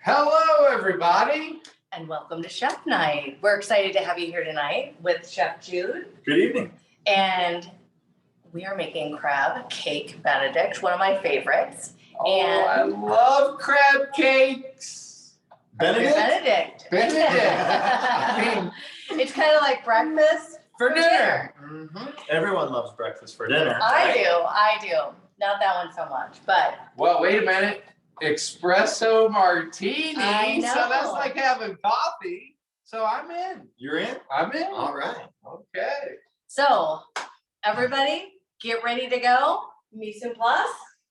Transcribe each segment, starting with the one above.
Hello, everybody. And welcome to Chef Night. We're excited to have you here tonight with Chef Jude. Good evening. And we are making crab cake Benedict, one of my favorites. Oh, and I love crab cakes. Benedict. I mean, it's kind of like breakfast for dinner. Everyone loves breakfast for dinner. I do. Not that one so much, but. Well, wait a minute. Espresso martini. I know. So that's like having coffee. So I'm in. You're in? I'm in. All right. Okay. So, everybody, get ready to go. Mise en place.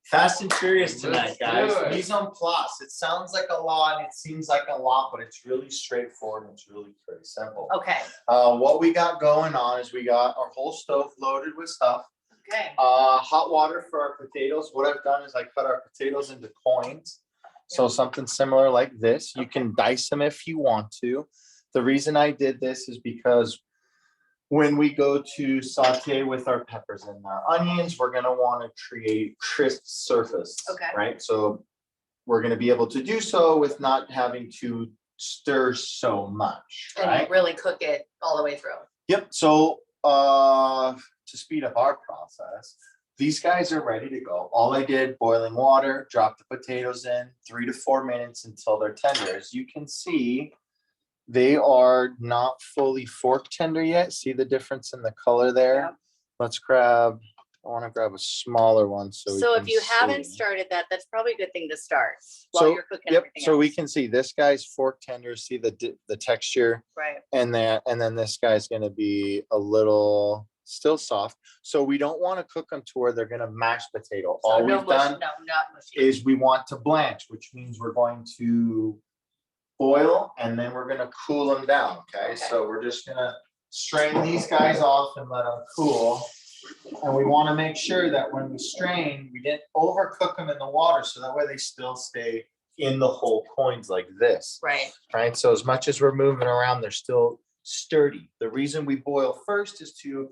Fast and furious tonight, guys. Let's do it. Mise en place. It sounds like a lot and it seems like a lot, but it's really straightforward and it's really pretty simple. Okay. What we got going on is we got our whole stove loaded with stuff. Okay. Hot water for our potatoes. What I've done is I cut our potatoes into coins. So something similar like this. You can dice them if you want to. The reason I did this is because when we go to saute with our peppers and our onions, we're going to want to create crisp surface. Okay. Right. So we're going to be able to do so with not having to stir so much. And right? really cook it all the way through. Yep. So to speed up our process, these guys are ready to go. All I did, boiling water, drop the potatoes in 3 to 4 minutes until they're tender. As you can see, they are not fully fork tender yet. See the difference in the color there? Yeah. Let's grab, I want to grab a smaller one. So if you haven't started that, that's probably a good thing to start while you're cooking everything so else. we can see this guy's fork tender, see the texture. Right. And then this guy's going to be a little still soft. So we don't want to cook them to where they're going to mash potato. So All no we've mush, done no, not mushy. is we want to blanch, which means we're going to boil and then we're going to cool them down. Okay. So we're just going to strain these guys off and let them cool. And we want to make sure that when we strain, we didn't overcook them in the water, so that way they still stay in the whole coins like this. Right. Right. So as much as we're moving around, they're still sturdy. The reason we boil first is to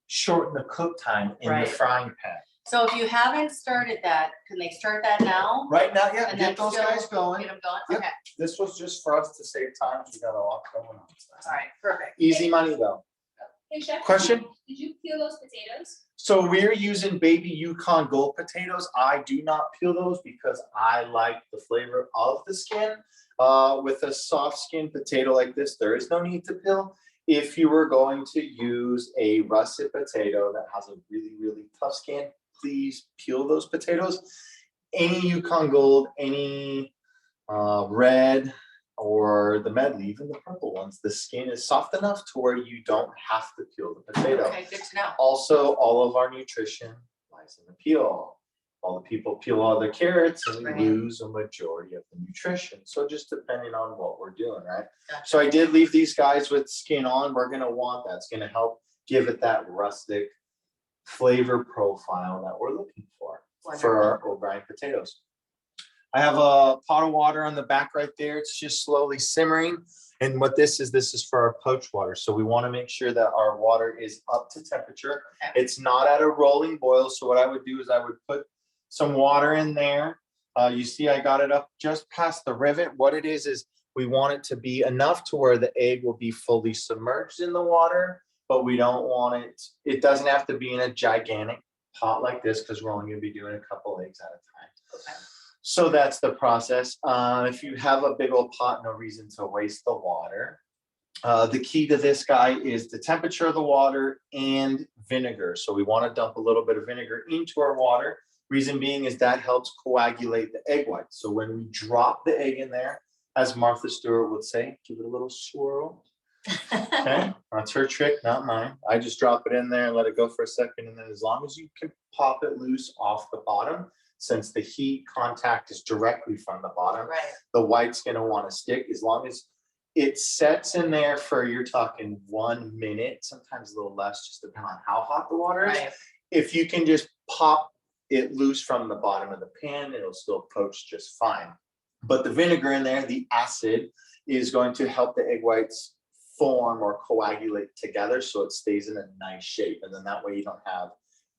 shorten the cook time in the frying pan. So if you haven't started that, can they start that now? Right now, yeah, And get then those guys going. Get them going? Yep. Okay. This was just for us to save time. We got a lot going on. All right. Perfect. Easy money though. Hey, Chef, Question? Did you peel those potatoes? So we're using baby Yukon Gold potatoes. I do not peel those because I like the flavor of the skin. With a soft skin potato like this, there is no need to peel. If you were going to use a russet potato that has a really, really tough skin, please peel those potatoes. Any Yukon Gold, any red, or the medley, even the purple ones, the skin is soft enough to where you don't have to peel the potato. Okay, good to know. Also, all of our nutrition lies in the peel. All the people peel all the carrots and Right. lose a majority of the nutrition. So just depending on what we're doing, right? Gotcha. So I did leave these guys with skin on. We're gonna want that. It's gonna help give it that rustic flavor profile that we're looking for our O'Brien potatoes. I have a pot of water on the back right there. It's just slowly simmering. And what this is for our poached water. So we want to make sure that our water is up to temperature. Okay. It's not at a rolling boil. So what I would do is I would put some water in there, You see, I got it up just past the rivet. What it is we want it to be enough to where the egg will be fully submerged in the water, but we don't want it doesn't have to be in a gigantic pot like this because we're only gonna be doing a couple eggs at a time. Okay. So that's the process. If you have a big old pot, no reason to waste the water. The key to this guy is the temperature of the water and vinegar. So we want to dump a little bit of vinegar into our water. Reason being is that helps coagulate the egg whites. So when we drop the egg in there, as Martha Stewart would say, give it a little swirl. Okay, that's her trick, not mine. I just drop it in there and let it go for a second. And then as long as you can pop it loose off the bottom, since the heat contact is directly from the bottom, Right. the white's gonna want to stick. As long as it sets in there for, you're talking 1 minute, sometimes a little less, just depending on how hot the water is. Right. If you can just pop it loose from the bottom of the pan, it'll still poach just fine. But the vinegar in there, the acid, is going to help the egg whites form or coagulate together so it stays in a nice shape. And then that way you don't have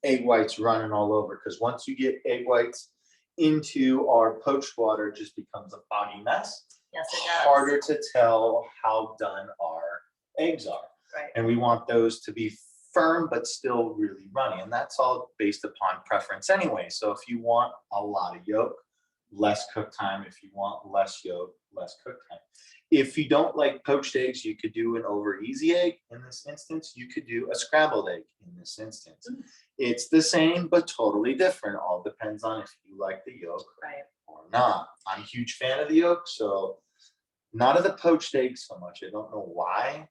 egg whites running all over. Because once you get egg whites into our poached water, it just becomes a foggy mess. Yes, it does. Harder to tell how done our eggs are. Right. And we want those to be firm but still really runny. And that's all based upon preference anyway. So if you want a lot of yolk, less cook time. If you want less yolk, less cook time. If you don't like poached eggs, you could do an over easy egg in this instance. You could do a scrambled egg in this instance. It's the same but totally different. All depends on if you like the yolk Right. or not. I'm a huge fan of the yolk, so not of the poached egg so much. I don't know why.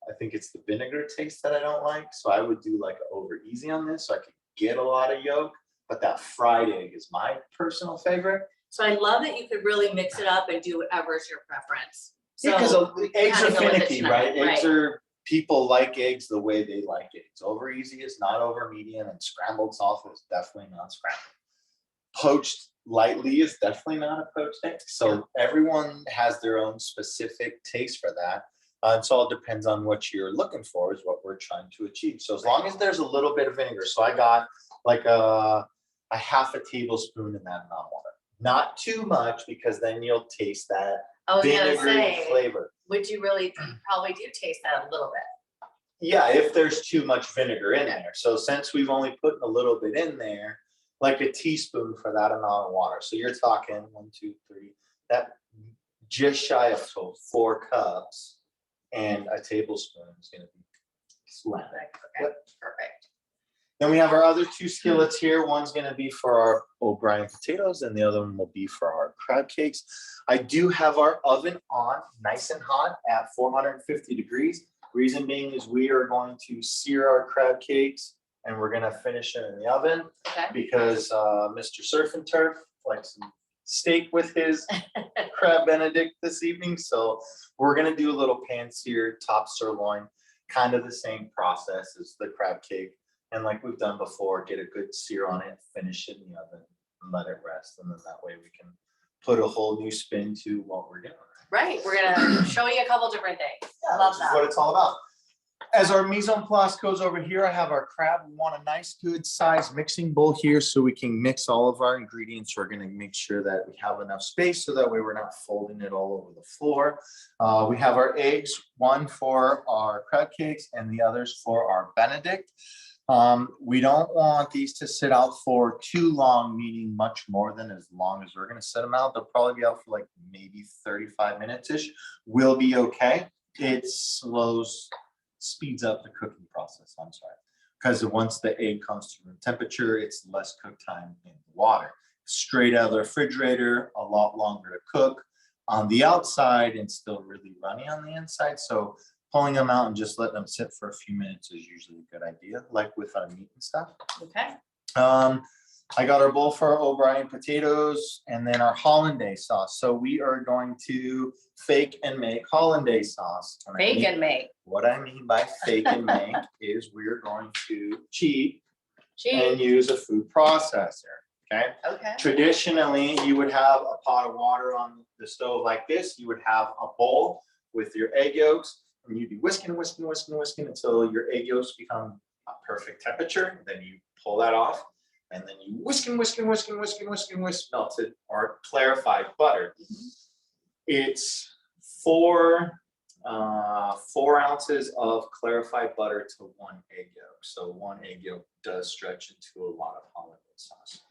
I think it's the vinegar taste that I don't like. So I would do like an over easy on this so I could get a lot of yolk, but that fried egg is my personal favorite. So I love that you could really mix it up and do whatever is your preference. So Because eggs are kinda go with it finicky, tonight, right? Eggs right. are, people like eggs the way they like eggs. Over easy is not over medium, and scrambled salsa is definitely not scrambled. Poached lightly is definitely not a poached egg. So everyone has their own specific taste for that. It all depends on what you're looking for, is what we're trying to achieve. So as long as there's a little bit of vinegar, so I got like a half a tablespoon in that amount of water. Not too much, because then you'll taste that I was gonna vinegary say, flavor. would you really probably do taste that a little bit? Yeah, if there's too much vinegar in there. So since we've only put a little bit in there, like a teaspoon for that amount of water. So you're talking 1, 2, 3, that just shy of 4 cups, and a tablespoon is gonna be sweat. Okay, Yep. perfect. Then we have our other 2 skillets here. One's gonna be for our O'Brien potatoes, and the other one will be for our crab cakes. I do have our oven on nice and hot at 450 degrees. Reason being is we are going to sear our crab cakes, and we're gonna finish it in the oven Okay. because Mr. Surf and Turf likes some steak with his crab Benedict this evening. So we're gonna do a little pan seared top sirloin, kind of the same process as the crab cake. And like we've done before, get a good sear on it, finish it in the oven, and let it rest. And then that way we can put a whole new spin to what we're doing. Right, we're gonna show you a couple different things. I love This is what that. it's all about. As our mise en place goes over here, I have our crab. We want a nice good size mixing bowl here so we can mix all of our ingredients. We're gonna make sure that we have enough space so that way we're not folding it all over the floor. We have our eggs, one for our crab cakes and the others for our Benedict. We don't want these to sit out for too long, meaning much more than as long as we're gonna set them out. They'll probably be out for like maybe 35 minutes-ish. We'll be okay. It speeds up the cooking process, I'm sorry. Because once the egg comes to room temperature, it's less cook time in the water. Straight out of the refrigerator, a lot longer to cook on the outside and still really runny on the inside. So pulling them out and just letting them sit for a few minutes is usually a good idea, like with our meat and stuff. Okay, I got our bowl for our O'Brien potatoes and then our hollandaise sauce. So we are going to fake and make hollandaise sauce. And I bake mean- and make. What I mean by fake and make is we're going to cheat and Cheese, use a food processor, okay? okay. Traditionally, you would have a pot of water on the stove like this. You would have a bowl with your egg yolks, and you'd be whisking until your egg yolks become a perfect temperature. Then you pull that off. and then you whisk and whisk and whisk and whisk and whisk and whisk melted or clarified butter. It's 4 ounces of clarified butter to 1 egg yolk. So 1 egg yolk does stretch into a lot of Hollandaise sauce.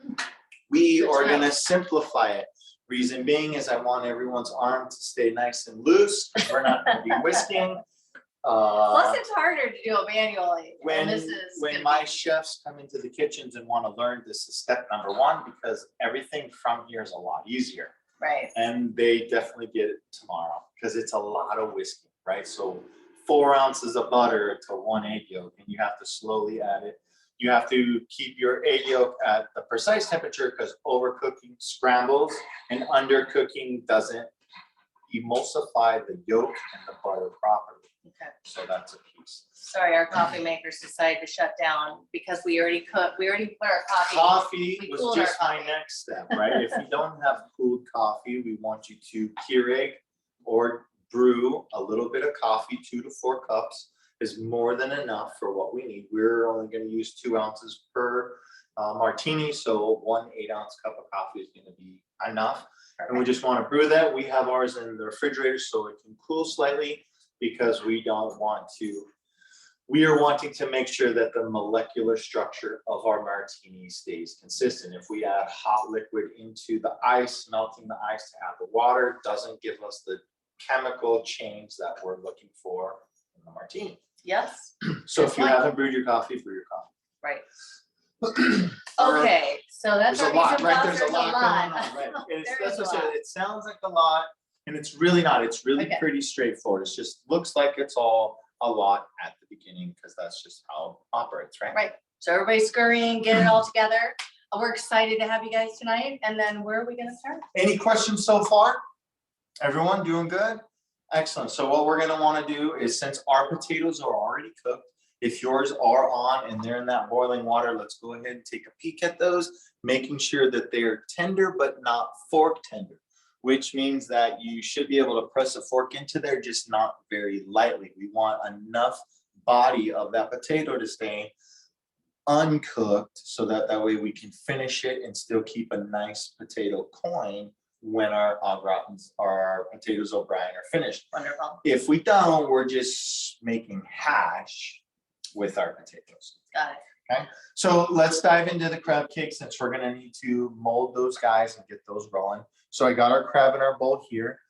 We are going to simplify it. Reason being is I want everyone's arm to stay nice and loose. We're not going to be whisking. Plus, it's harder to do it manually. When and this is gonna my be- chefs come into the kitchens and want to learn, this is step number 1 because everything from here is a lot easier. Right. And they definitely get it tomorrow because it's a lot of whisking, right? So 4 ounces of butter to 1 egg yolk, and you have to slowly add it. You have to keep your egg yolk at the precise temperature because overcooking scrambles and undercooking doesn't emulsify the yolk and the butter properly. Okay. So that's a piece. Sorry, our coffee makers decided to shut down because we already cooked. We already put our coffee. Coffee We was cooled our just my coffee. next step, right? If you don't have cooled coffee, we want you to Keurig or brew a little bit of coffee. 2 to 4 cups is more than enough for what we need. We're only going to use 2 ounces per martini, so 1 8-ounce cup of coffee is going to be enough. And we just want to brew that. We have ours in the refrigerator so it can cool slightly because we don't want to. We are wanting to make sure that the molecular structure of our martini stays consistent. If we add hot liquid into the ice, melting the ice to add the water doesn't give us the chemical change that we're looking for in the martini. Yes. So Good if you point. haven't brewed your coffee, brew your coffee. Right. Okay. So that's There's our a lot, reason right? why There's a lot going on, right? It's, There that's is what a I said. lot. It sounds like a lot, and it's really not. It's really Okay. pretty straightforward. It just looks like it's all a lot at the beginning because that's just how it operates, right? Right. So everybody's scurrying, get it all together. We're excited to have you guys tonight. And then where are we going to start? Any questions so far? Everyone doing good? Excellent. So what we're gonna wanna do is, since our potatoes are already cooked, if yours are on and they're in that boiling water, let's go ahead and take a peek at those, making sure that they're tender but not fork tender, which means that you should be able to press a fork into there, just not very lightly. We want enough body of that potato to stay uncooked so that way we can finish it and still keep a nice potato coin when our au gratins or our potatoes au gratin are finished. Wonderful. If we don't, we're just making hash with our potatoes. Got it. So let's dive into the crab cake since we're gonna need to mold those guys and get those rolling. So I got our crab in our bowl here.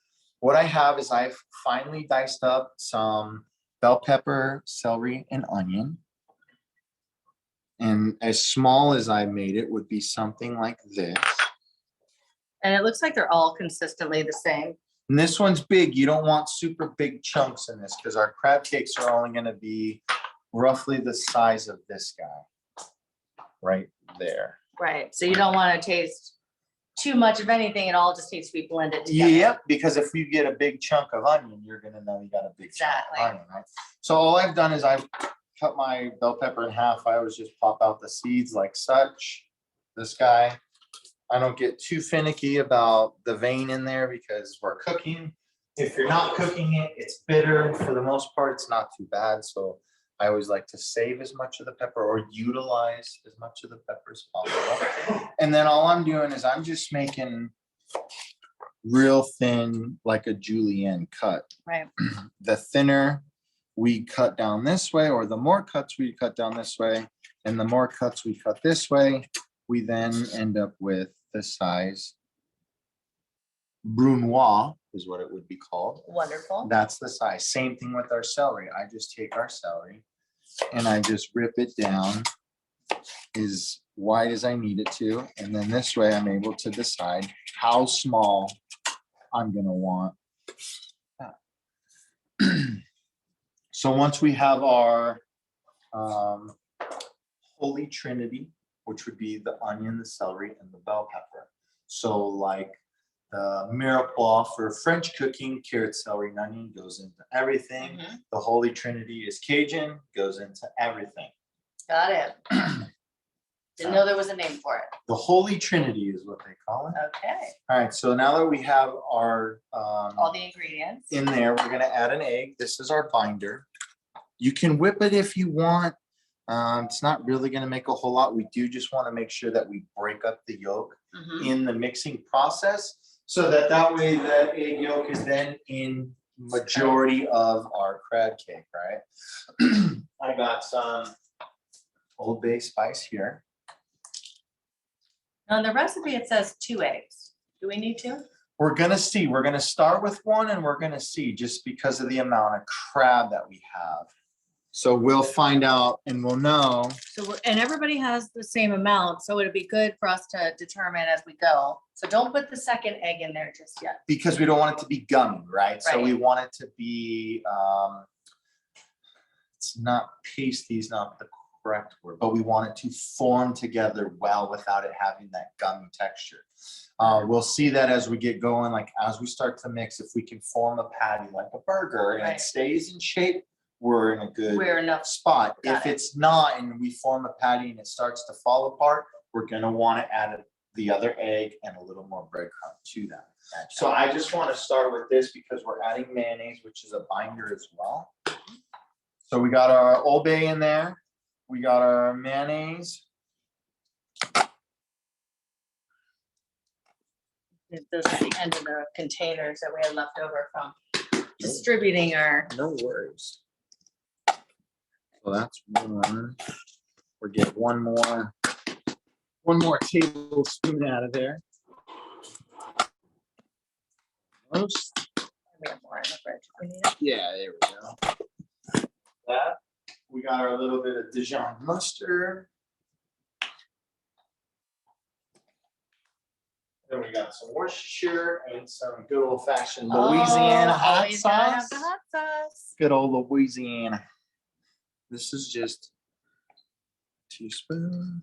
What I have is I've finely diced up some bell pepper, celery, and onion. And as small as I made it would be something like this. And it looks like they're all consistently the same. And this one's big. You don't want super big chunks in this because our crab cakes are only going to be roughly the size of this guy right there. Right. So you don't want to taste too much of anything. It all just needs to be blended together. Yep, because if you get a big chunk of onion, you're going to know you got a big chunk Exactly. of onion, right? So all I've done is I've cut my bell pepper in half. I always just pop out the seeds like such. This guy. I don't get too finicky about the vein in there because we're cooking. If you're not cooking it, it's bitter. For the most part, it's not too bad. So I always like to save as much of the pepper or utilize as much of the pepper as possible. And then all I'm doing is I'm just making real thin, like a julienne cut. Right. The thinner we cut down this way, or the more cuts we cut down this way, and the more cuts we cut this way, we then end up with the size brunoise is what it would be called. Wonderful. That's the size. Same thing with our celery. I just take our celery and I just rip it down as wide as I need it to. And then this way I'm able to decide how small I'm going to want. So once we have our Holy Trinity, which would be the onion, the celery, and the bell pepper. So like the mirepoix for French cooking, carrot, celery, and onion goes into everything. Mhm. The Holy Trinity is Cajun, goes into everything. Got it. Didn't know there was a name for it. The Holy Trinity is what they call it. Okay. All right, so now that we have our All the ingredients. in there, we're gonna add an egg. This is our binder. You can whip it if you want. It's not really gonna make a whole lot. We do just wanna make sure that we break up the yolk in the mixing process so that that way the egg yolk is then in majority of our crab cake, right? I got some Old Bay spice here. On the recipe, it says 2 eggs. Do we need 2? We're gonna see. We're gonna start with 1 and we're gonna see just because of the amount of crab that we have. So we'll find out and we'll know. So, and everybody has the same amount, so it'd be good for us to determine as we go. So don't put the second egg in there just yet. Because we don't want it to be gummy, right? So we Right. want it to be, it's not pasty is not the correct word, but we want it to form together well without it having that gummy texture. We'll see that as we get going, like as we start to mix, if we can form a patty like a burger and it Right. stays in shape, we're in a good We're enough. spot. Got If it. it's not and we form a patty and it starts to fall apart, we're gonna want to add the other egg and a little more breadcrumb to that. So I just want to start with this because we're adding mayonnaise, which is a binder as well. So we got our Old Bay in there. We got our mayonnaise. Those are the end of the containers that we had left over from distributing our. No worries. So that's one. We'll get one more tablespoon out of there. Most. We have more in the fridge. We need it. Yeah, there we go. That. We got our little bit of Dijon mustard. Then we got some Worcestershire and some good old fashioned Louisiana Oh, hot always gotta have sauce. the hot sauce. Good old Louisiana. This is just a teaspoon.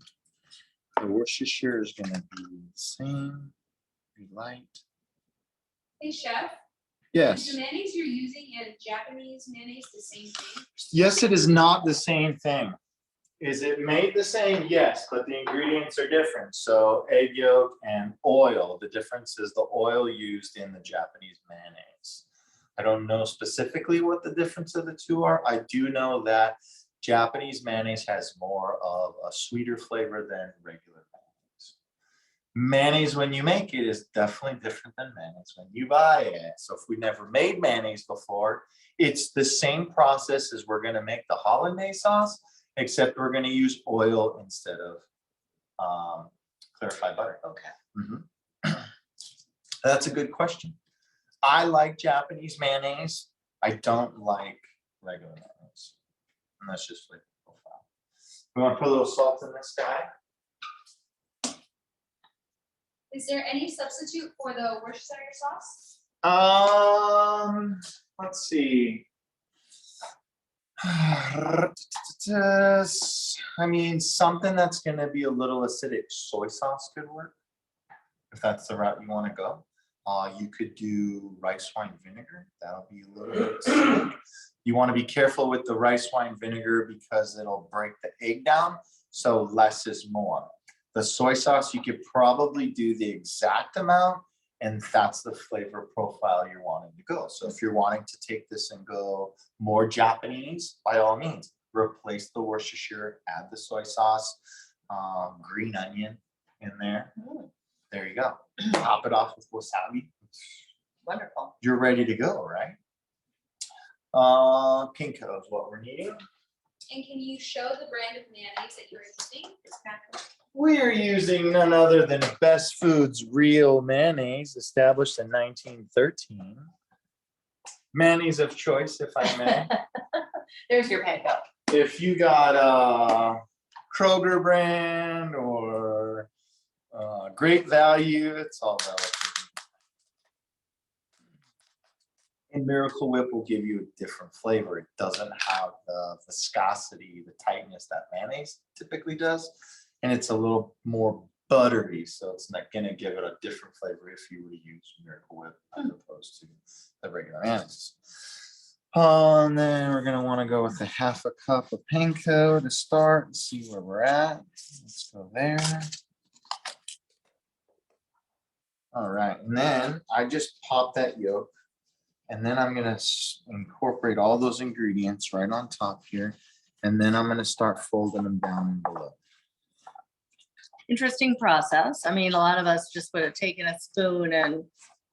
The Worcestershire is gonna be the same, be light. Hey, chef, is Yes, the mayonnaise you're using and Japanese mayonnaise the same thing? yes, it is not the same thing. Is it made the same? Yes, but the ingredients are different. So egg yolk and oil, the difference is the oil used in the Japanese mayonnaise. I don't know specifically what the difference of the two are. I do know that Japanese mayonnaise has more of a sweeter flavor than regular mayonnaise. Mayonnaise, when you make it, is definitely different than mayonnaise when you buy it. So if we never made mayonnaise before, it's the same process as we're gonna make the hollandaise sauce, except we're gonna use oil instead of clarified butter. Okay. That's a good question. I like Japanese mayonnaise. I don't like regular mayonnaise. And that's just flavor profile. We want to put a little salt in this guy. Is there any substitute for the Worcestershire sauce? Let's see. I mean, something that's gonna be a little acidic, soy sauce could work. If that's the route you want to go. You could do rice wine vinegar. That'll be a little bit acidic. You want to be careful with the rice wine vinegar because it'll break the egg down. So less is more. The soy sauce, you could probably do the exact amount, and that's the flavor profile you're wanting to go. So if you're wanting to take this and go more Japanese, by all means, replace the Worcestershire, add the soy sauce, green onion in there. Mm, There you go. Top it off with wasabi. wonderful. You're ready to go, right? Pinko is what we're needing. And can you show the brand of mayonnaise that you're using? We're using none other than Best Foods Real Mayonnaise, established in 1913. Mayonnaise of choice, if I may. There's your panko. If you got a Kroger brand or Great Value, it's all relative. And Miracle Whip will give you a different flavor. It doesn't have the viscosity, the tightness that mayonnaise typically does. And it's a little more buttery, so it's not gonna give it a different flavor if you were to use Miracle Whip as opposed to the regular mayonnaise. And then we're gonna wanna go with a half a cup of panko to start and see where we're at. Let's go there. All right, and then I just pop that yolk. And then I'm gonna incorporate all those ingredients right on top here. And then I'm gonna start folding them down and below. Interesting process. I mean, a lot of us just would have taken a spoon and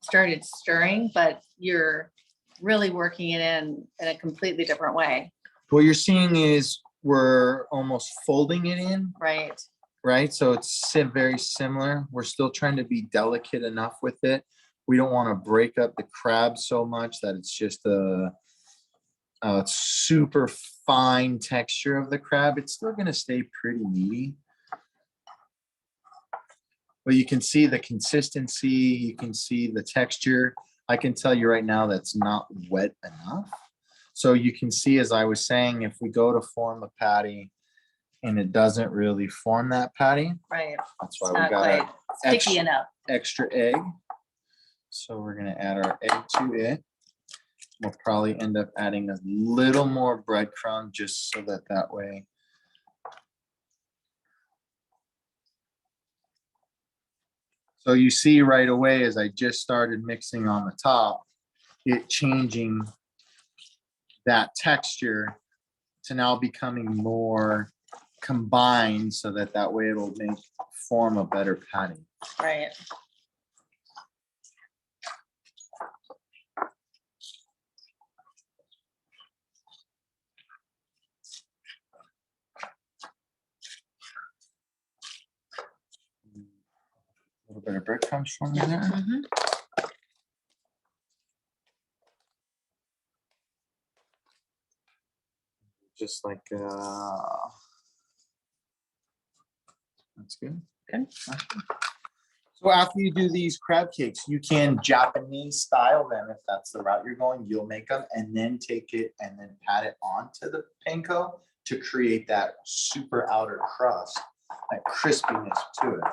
started stirring, but you're really working it in a completely different way, What you're seeing is we're almost folding it in, right? right? So it's very similar. We're still trying to be delicate enough with it. We don't want to break up the crab so much that it's just a super fine texture of the crab. It's still going to stay pretty meaty. But you can see the consistency, you can see the texture. I can tell you right now that's not wet enough. So you can see, as I was saying, if we go to form a patty and it doesn't really form that patty, Right. that's It's why we not got quite our sticky enough. extra egg. So we're gonna add our egg to it. We'll probably end up adding a little more breadcrumb just so that that way. So you see right away, as I just started mixing on the top, it changing that texture to now becoming more combined so that that way it'll form a better patty. Right. A little bit of breadcrumbs from there. Mhm. Just like that's good. Good. So after you do these crab cakes, you can Japanese style them if that's the route you're going. You'll make them and then take it and then pat it onto the panko to create that super outer crust, that crispiness to it.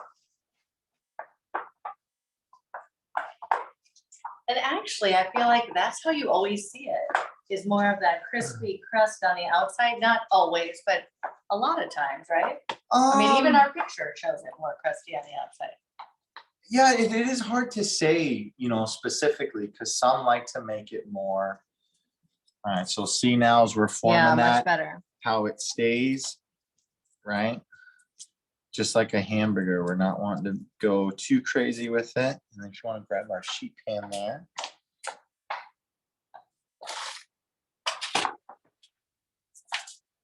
And actually, I feel like that's how you always see it, is more of that crispy crust on the outside. Not always, but a lot of times, right? I mean, even our picture shows it more crusty on the outside. Yeah, it is hard to say, specifically, because some like to make it more. All right, so see now as we're Yeah, forming much that, better. how it stays, right? Just like a hamburger, we're not wanting to go too crazy with it. And then you want to grab our sheet pan there.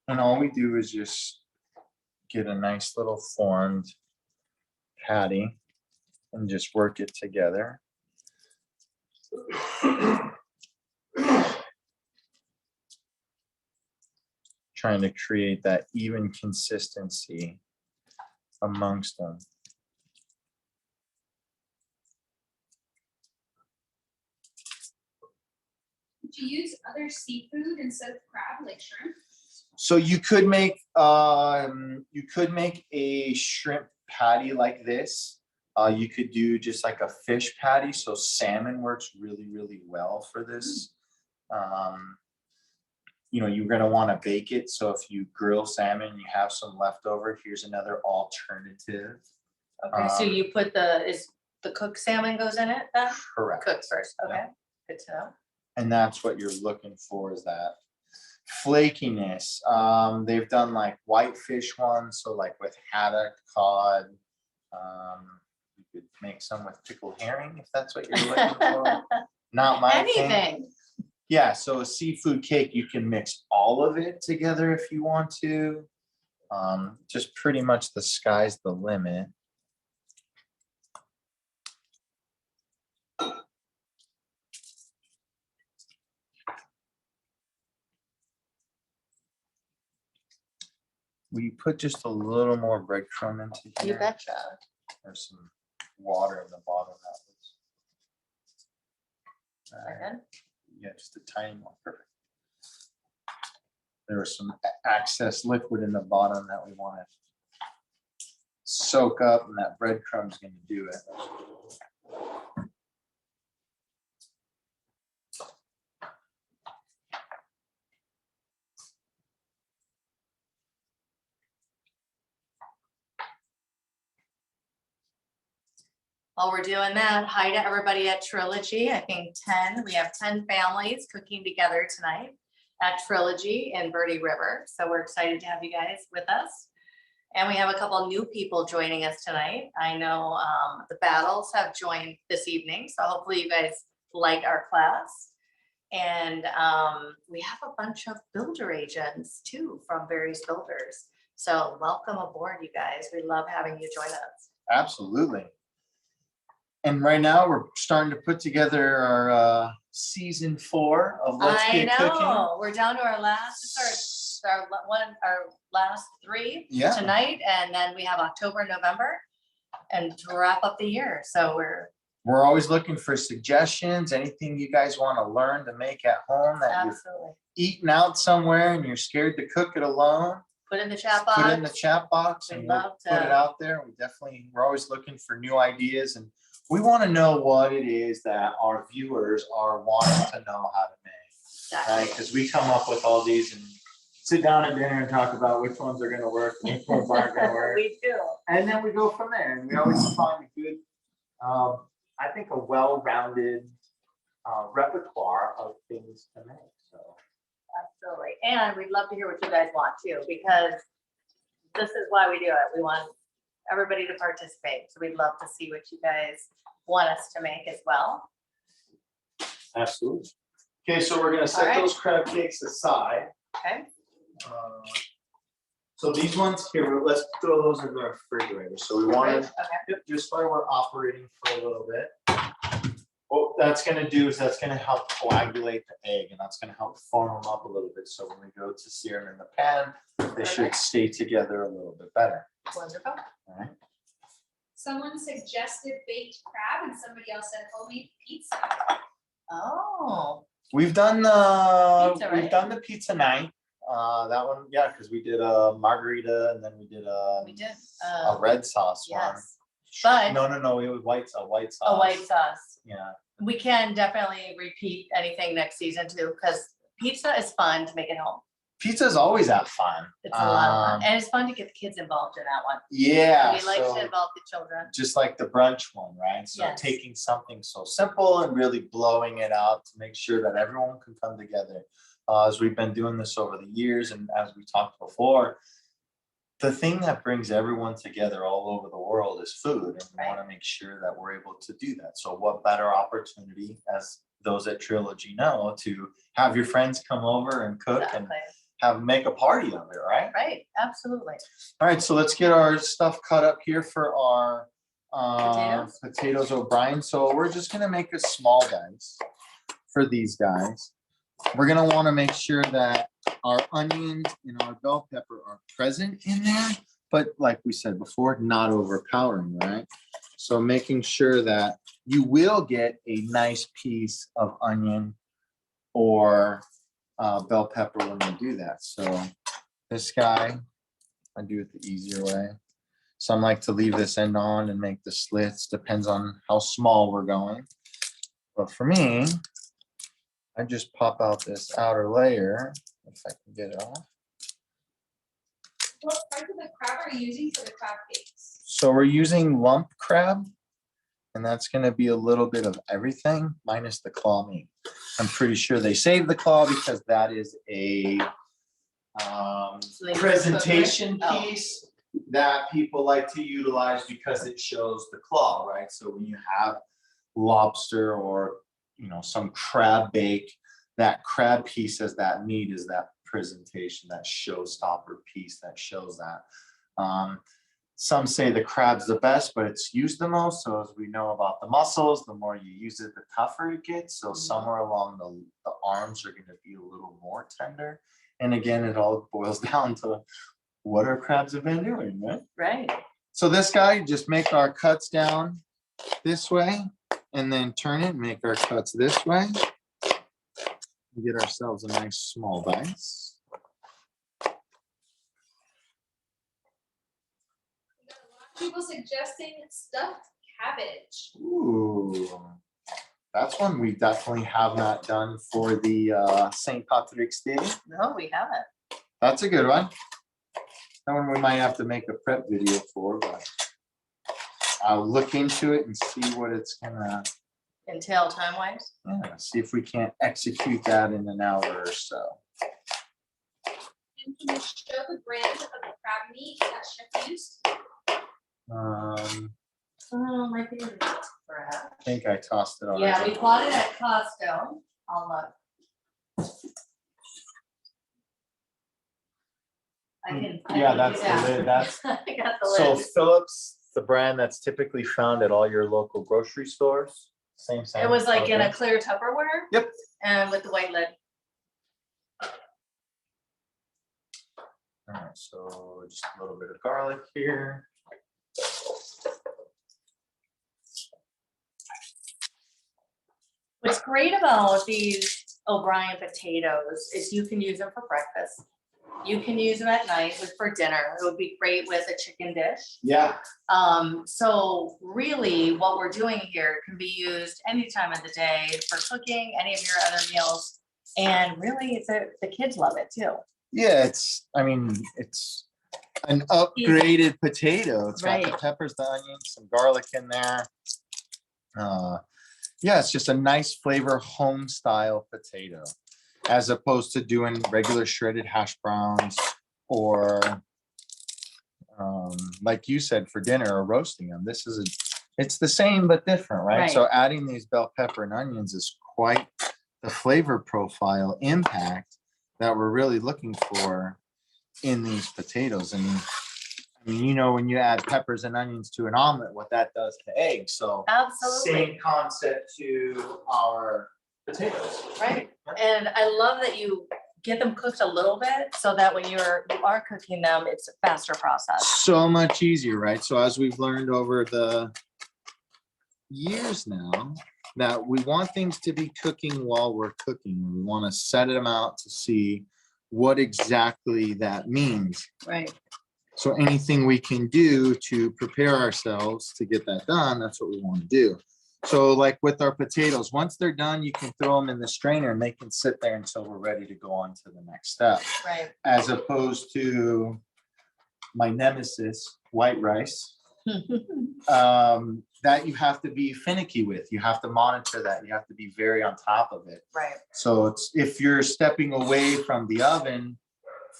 And all we do is just get a nice little formed patty and just work it together. Trying to create that even consistency amongst them. Did you use other seafood instead of crab, like shrimp? So you could make a shrimp patty like this. You could do just like a fish patty. So salmon works really, really well for this. You're going to want to bake it. So if you grill salmon, you have some leftover, here's another alternative. Okay, so you put the cooked salmon goes in it then? Correct. Cooked first, okay. Yeah. Good to know. And that's what you're looking for, is that flakiness. They've done like whitefish ones, so like with haddock, cod. You could make some with pickled herring if that's what you're looking for. Not my thing. Anything. Yeah, so a seafood cake, you can mix all of it together if you want to. Just pretty much the sky's the limit. We put just a little more breadcrumb into here. You betcha. There's some water in the bottom. Second. Yeah, just a tiny more. Perfect. There was some excess liquid in the bottom that we want to soak up, and that breadcrumb's going to do it. While we're doing that, hi to everybody at Trilogy. I think 10, we have 10 families cooking together tonight. at Trilogy in Verde River. So we're excited to have you guys with us. And we have a couple new people joining us tonight. I know the Battles have joined this evening, so hopefully you guys like our class. And we have a bunch of builder agents too from various builders. So welcome aboard, you guys. We love having you join us. Absolutely. And right now we're starting to put together our season 4 of Let's Get Cooking. We're down to our last, our last 3 Yeah. tonight, and then we have October, November, and to wrap up the year. So We're always looking for suggestions, anything you guys want to learn to make at home that you're absolutely eating out somewhere and you're scared to cook it alone. put in the chat box. Put it in the chat box We'd and we'll love put it to- out there. We're always looking for new ideas, and we want to know what it is that our viewers are wanting to know how to make. Right? Because we come up with all these and sit down at dinner and talk about which ones are going to work and which ones aren't going to work. We do. And then we go from there, and we always find a good, I think a well-rounded repertoire of things to make. So Absolutely. And we'd love to hear what you guys want too, because this is why we do it. We want everybody to participate. So we'd love to see what you guys want us to make as well. absolutely. Okay, so we're gonna set All right. those crab cakes aside. Okay. So these ones here, let's throw those in the refrigerator. So we want to, Okay. just while we're operating for a little bit. What that's gonna do is that's gonna help coagulate the egg, and that's gonna help form them up a little bit. So when we go to sear them in the pan, they should Perfect. stay together a little bit better. Wonderful. All right. Someone suggested baked crab and somebody else said homemade pizza. Oh, We've done Pizza, we've right? done the pizza night. That one, yeah, because we did a margarita and then we did we did. a red sauce one. Yes. But No, it was a white sauce. a white sauce. Yeah. We can definitely repeat anything next season too, because pizza is fun to make at home. Pizza's always that fun. It's a lot of fun. And it's fun to get the kids involved in that one. Yeah. We like so to involve the children. just like the brunch one, right? So Yes. taking something so simple and really blowing it out to make sure that everyone can come together. As we've been doing this over the years, and as we talked before, the thing that brings everyone together all over the world is food, and we want to make sure that we're able to do that. So what better opportunity, as those at Trilogy know, to have your friends come over and cook and Exactly. make a party of it, right? Right, absolutely. All right, so let's get our stuff cut up here for our Potatoes? potatoes O'Brien. So we're just gonna make a small dice for these guys. We're gonna want to make sure that our onions and our bell pepper are present in there, but like we said before, not overpowering, right? So making sure that you will get a nice piece of onion or bell pepper when you do that. So this guy, I do it the easier way. Some like to leave this end on and make the slits, depends on how small we're going. But for me, I just pop out this outer layer, if I can get it off. What part of the crab are you using for the crab cakes? So we're using lump crab, and that's gonna be a little bit of everything minus the claw meat. I'm pretty sure they saved the claw because that is a So they presentation cook with- oh. piece that people like to utilize because it shows the claw, right? So when you have lobster or some crab bake, that crab piece as that meat is that presentation, that showstopper piece that shows that. Some say the crab's the best, but it's used the most. So as we know about the mussels, the more you use it, the tougher it gets. So somewhere along the arms are going to be a little more tender. And again, it all boils down to what our crabs have been doing, right? Right. So this guy, just make our cuts down this way and then turn it, make our cuts this way. Get ourselves a nice small dice. We got a lot of people suggesting stuffed cabbage. Ooh, that's one we definitely have not done for the St. Patrick's Day. No, we haven't. That's a good one. That one we might have to make a prep video for, but I'll look into it and see what it's gonna, Entail time-wise. see if we can't execute that in an hour or so. And can you show the brand of the crab meat that chef used? Oh, my favorite. Perhaps. I think I tossed it already. Yeah, we bought it at Costco. I'll look. Yeah, that's the lid. That's I got the so lid. Phillips, the brand that's typically found at all your local grocery stores. Same. It was like in a okay. clear Tupperware. Yep. And with the white lid. All right, so just a little bit of garlic here. What's great about these O'Brien potatoes is you can use them for breakfast. You can use them at night for dinner. It would be great with a chicken dish. Yeah. So really what we're doing here can be used any time of the day for cooking, any of your other meals. And really the kids love it too. Yeah, it's an upgraded potato. It's got the Right. peppers, the onions, some garlic in there. Yeah, it's just a nice flavor home style potato, as opposed to doing regular shredded hash browns or like you said, for dinner or roasting them. It's the same but different, right? Right. So adding these bell pepper and onions is quite the flavor profile impact that we're really looking for in these potatoes. And I mean, you know, when you add peppers and onions to an omelet, what that does to eggs. So Absolutely. same concept to our potatoes. Right. And I love that you get them cooked a little bit so that when you are cooking them, it's a faster process. So much easier, right? So as we've learned over the years now, that we want things to be cooking while we're cooking. We want to set them out to see what exactly that means. Right. So anything we can do to prepare ourselves to get that done, that's what we want to do. So like with our potatoes, once they're done, you can throw them in the strainer and they can sit there until we're ready to go on to the next step. Right. As opposed to my nemesis, white rice, that you have to be finicky with. You have to monitor that. You have to be very on top of it. Right. So it's, if you're stepping away from the oven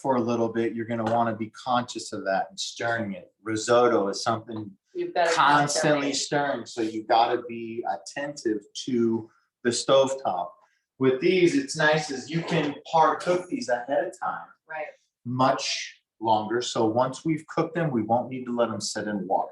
for a little bit, you're going to want to be conscious of that and stirring it. Risotto is something You've got to constantly stirring, so you've got to be attentive to the stovetop. With these, it's nice is you can par cook these ahead of time, Right. much longer. So once we've cooked them, we won't need to let them sit in water,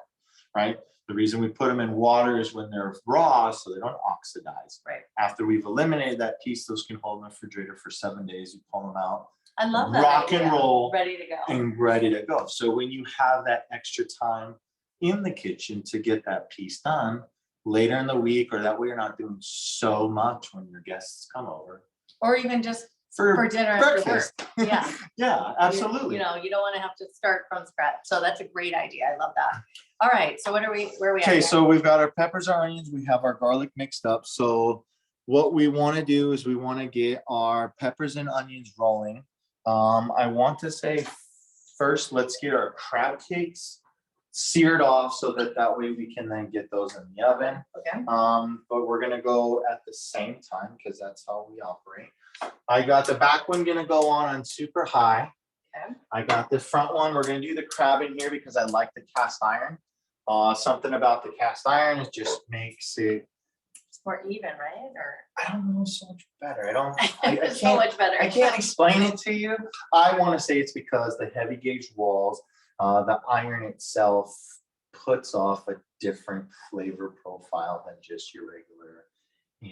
right? The reason we put them in water is when they're raw, so they don't oxidize. Right. After we've eliminated that piece, those can hold in the refrigerator for 7 days. You pull them out, I love that. rock and idea. roll, Ready to go. and ready to go. So when you have that extra time in the kitchen to get that piece done later in the week, or that way you're not doing so much when your guests come over. Or even just for dinner after work. breakfast. Yeah. Yeah, absolutely. You know, you don't want to have to start from scratch. So that's a great idea. I love that. All right. So where are we at? Okay, here? so we've got our peppers, our onions, we have our garlic mixed up. So what we want to do is we want to get our peppers and onions rolling. I want to say first, let's get our crab cakes seared off so that way we can then get those in the oven. Okay. But we're gonna go at the same time because that's how we operate. I got the back one gonna go on super high. Okay. I got the front one. We're gonna do the crab in here because I like the cast iron. Something about the cast iron, it just makes it, It's more even, right? Or I don't know, so much better. I it's so can't, much better. I can't explain it to you. I want to say it's because the heavy gauge walls, the iron itself puts off a different flavor profile than just your regular,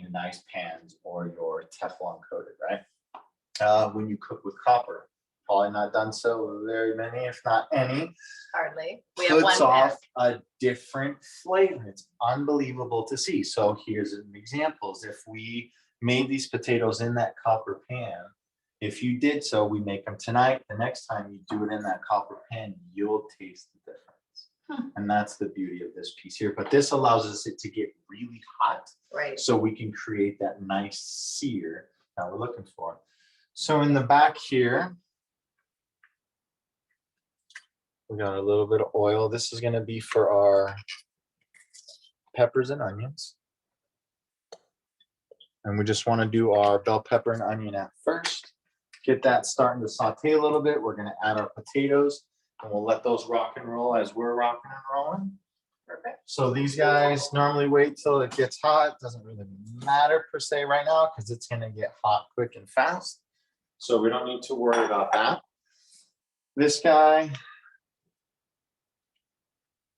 nice pans or your Teflon coated, right? When you cook with copper, probably not done so with very many, if not any. Hardly. We have one Puts pan. off a different flavor. It's unbelievable to see. So here's an example. If we made these potatoes in that copper pan, if you did so, we make them tonight. The next time you do it in that copper pan, you'll taste the difference. And that's the beauty of this piece here. But this allows us it to get really hot. Right. So we can create that nice sear that we're looking for. So in the back here, we got a little bit of oil. This is going to be for our peppers and onions. And we just want to do our bell pepper and onion at first. Get that starting to saute a little bit. We're gonna add our potatoes and we'll let those rock and roll as we're rocking and rolling. Perfect. So these guys normally wait till it gets hot. Doesn't really matter per se right now because it's gonna get hot quick and fast. So we don't need to worry about that. This guy,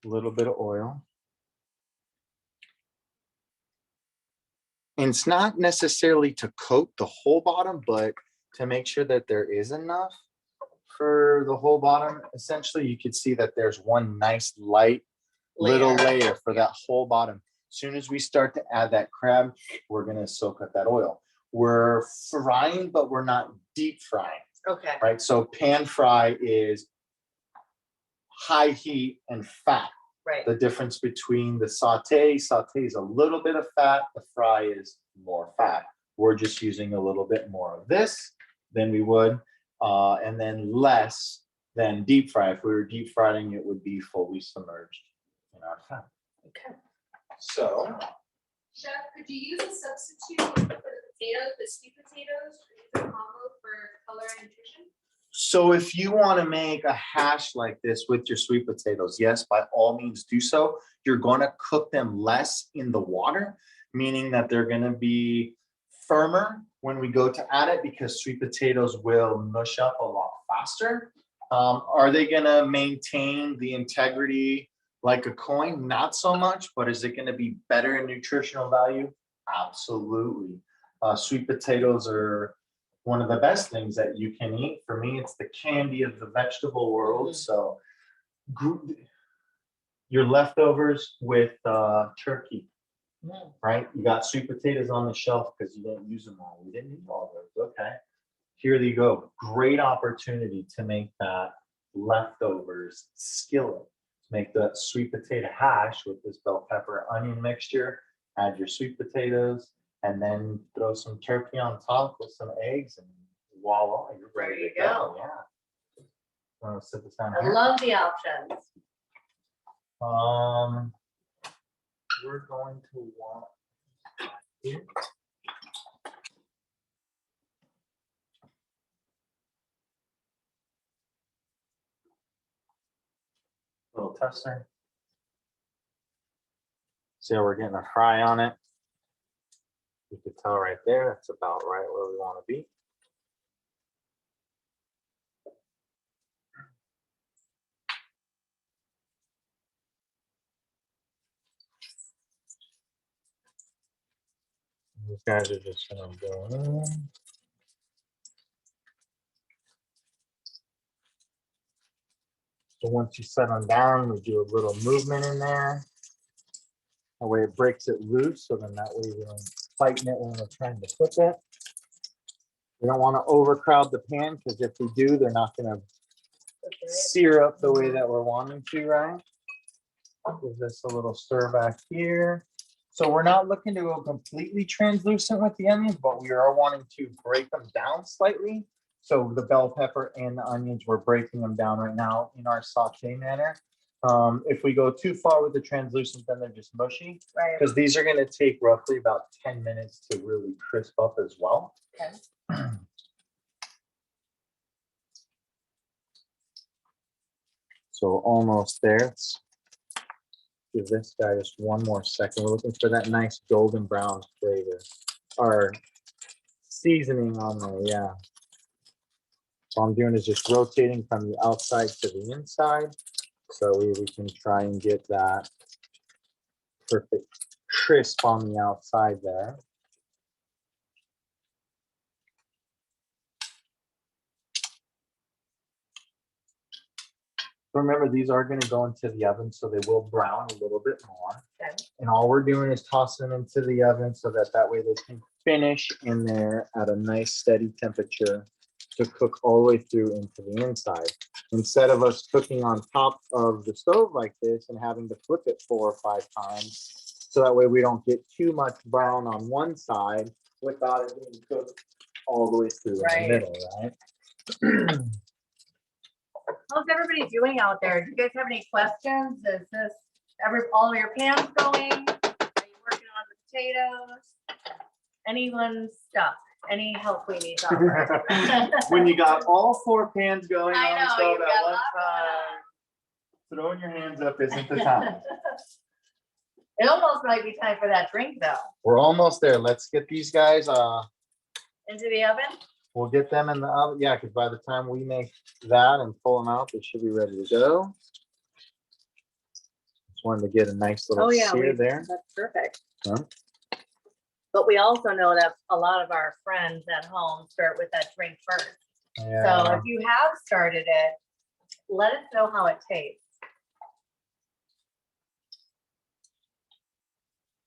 a little bit of oil. And it's not necessarily to coat the whole bottom, but to make sure that there is enough for the whole bottom. Essentially, you can see that there's one nice light little layer for that whole bottom. As soon as we start to add that crab, we're gonna soak up that oil. We're frying, but we're not deep frying, Okay. right? So pan fry is high heat and fat. Right. The difference between the saute is a little bit of fat, the fry is more fat. We're just using a little bit more of this than we would, and then less than deep fry. If we were deep frying, it would be fully submerged in our fat. Okay. So, Chef, could you use a substitute for the potatoes, the sweet potatoes, or use a combo for color and nutrition? so if you want to make a hash like this with your sweet potatoes, yes, by all means do so. You're going to cook them less in the water, meaning that they're going to be firmer when we go to add it because sweet potatoes will mush up a lot faster. Are they going to maintain the integrity like a coin? Not so much, but is it going to be better in nutritional value? Absolutely. Sweet potatoes are one of the best things that you can eat. For me, it's the candy of the vegetable world. So your leftovers with turkey, right? You got sweet potatoes on the shelf because you didn't use them all. We didn't use all those. Okay. Here you go. Great opportunity to make that leftovers skillet. Make that sweet potato hash with this bell pepper onion mixture. Add your sweet potatoes and then throw some turkey on top with some eggs and voila, you're ready There you to go. Yeah. Want to sit this down I here? love the options. We're going to want here. Little tester. See how we're getting a fry on it. You can tell right there, that's about right where we want to be. These guys are just gonna go in. So once you set them down, we do a little movement in there. That way it breaks it loose, so then that way we don't tighten it when we're trying to flip it. We don't want to overcrowd the pan because if we do, they're not going to sear up the way that we're wanting to, right? Give this a little stir back here. So we're not looking to go completely translucent with the onions, but we are wanting to break them down slightly. So the bell pepper and the onions, we're breaking them down right now in our saute manner. If we go too far with the translucent, then they're just mushy. Right. Because these are going to take roughly about 10 minutes to really crisp up as well. Okay. So almost there. Let's give this guy just one more second. We're looking for that nice golden brown flavor. Our seasoning on there, yeah. All I'm doing is just rotating from the outside to the inside. So we can try and get that perfect crisp on the outside there. Remember, these are going to go into the oven, so they will brown a little bit more. Okay. And all we're doing is tossing them into the oven so that way they can finish in there at a nice steady temperature to cook all the way through into the inside. Instead of us cooking on top of the stove like this and having to flip it 4 or 5 times, so that way we don't get too much brown on one side without it being cooked all the way through in the middle, right? How's everybody doing out there? Do you guys have any questions? Is this all of your pans going? Are you working on the potatoes? Anyone's stuck? Any help we need. Robert. When you got all 4 pans going I on know, stove you've at got one lots going on. time, throwing your hands up isn't the time. It almost might be time for that drink though. We're almost there. Let's get these guys, Into the oven? we'll get them in the oven. Yeah, because by the time we make that and pull them out, they should be ready to go. Just wanted to get a nice little sear there. That's perfect. Huh? But we also know that a lot of our friends at home start with that drink first. So Yeah. if you have started it, let us know how it tastes.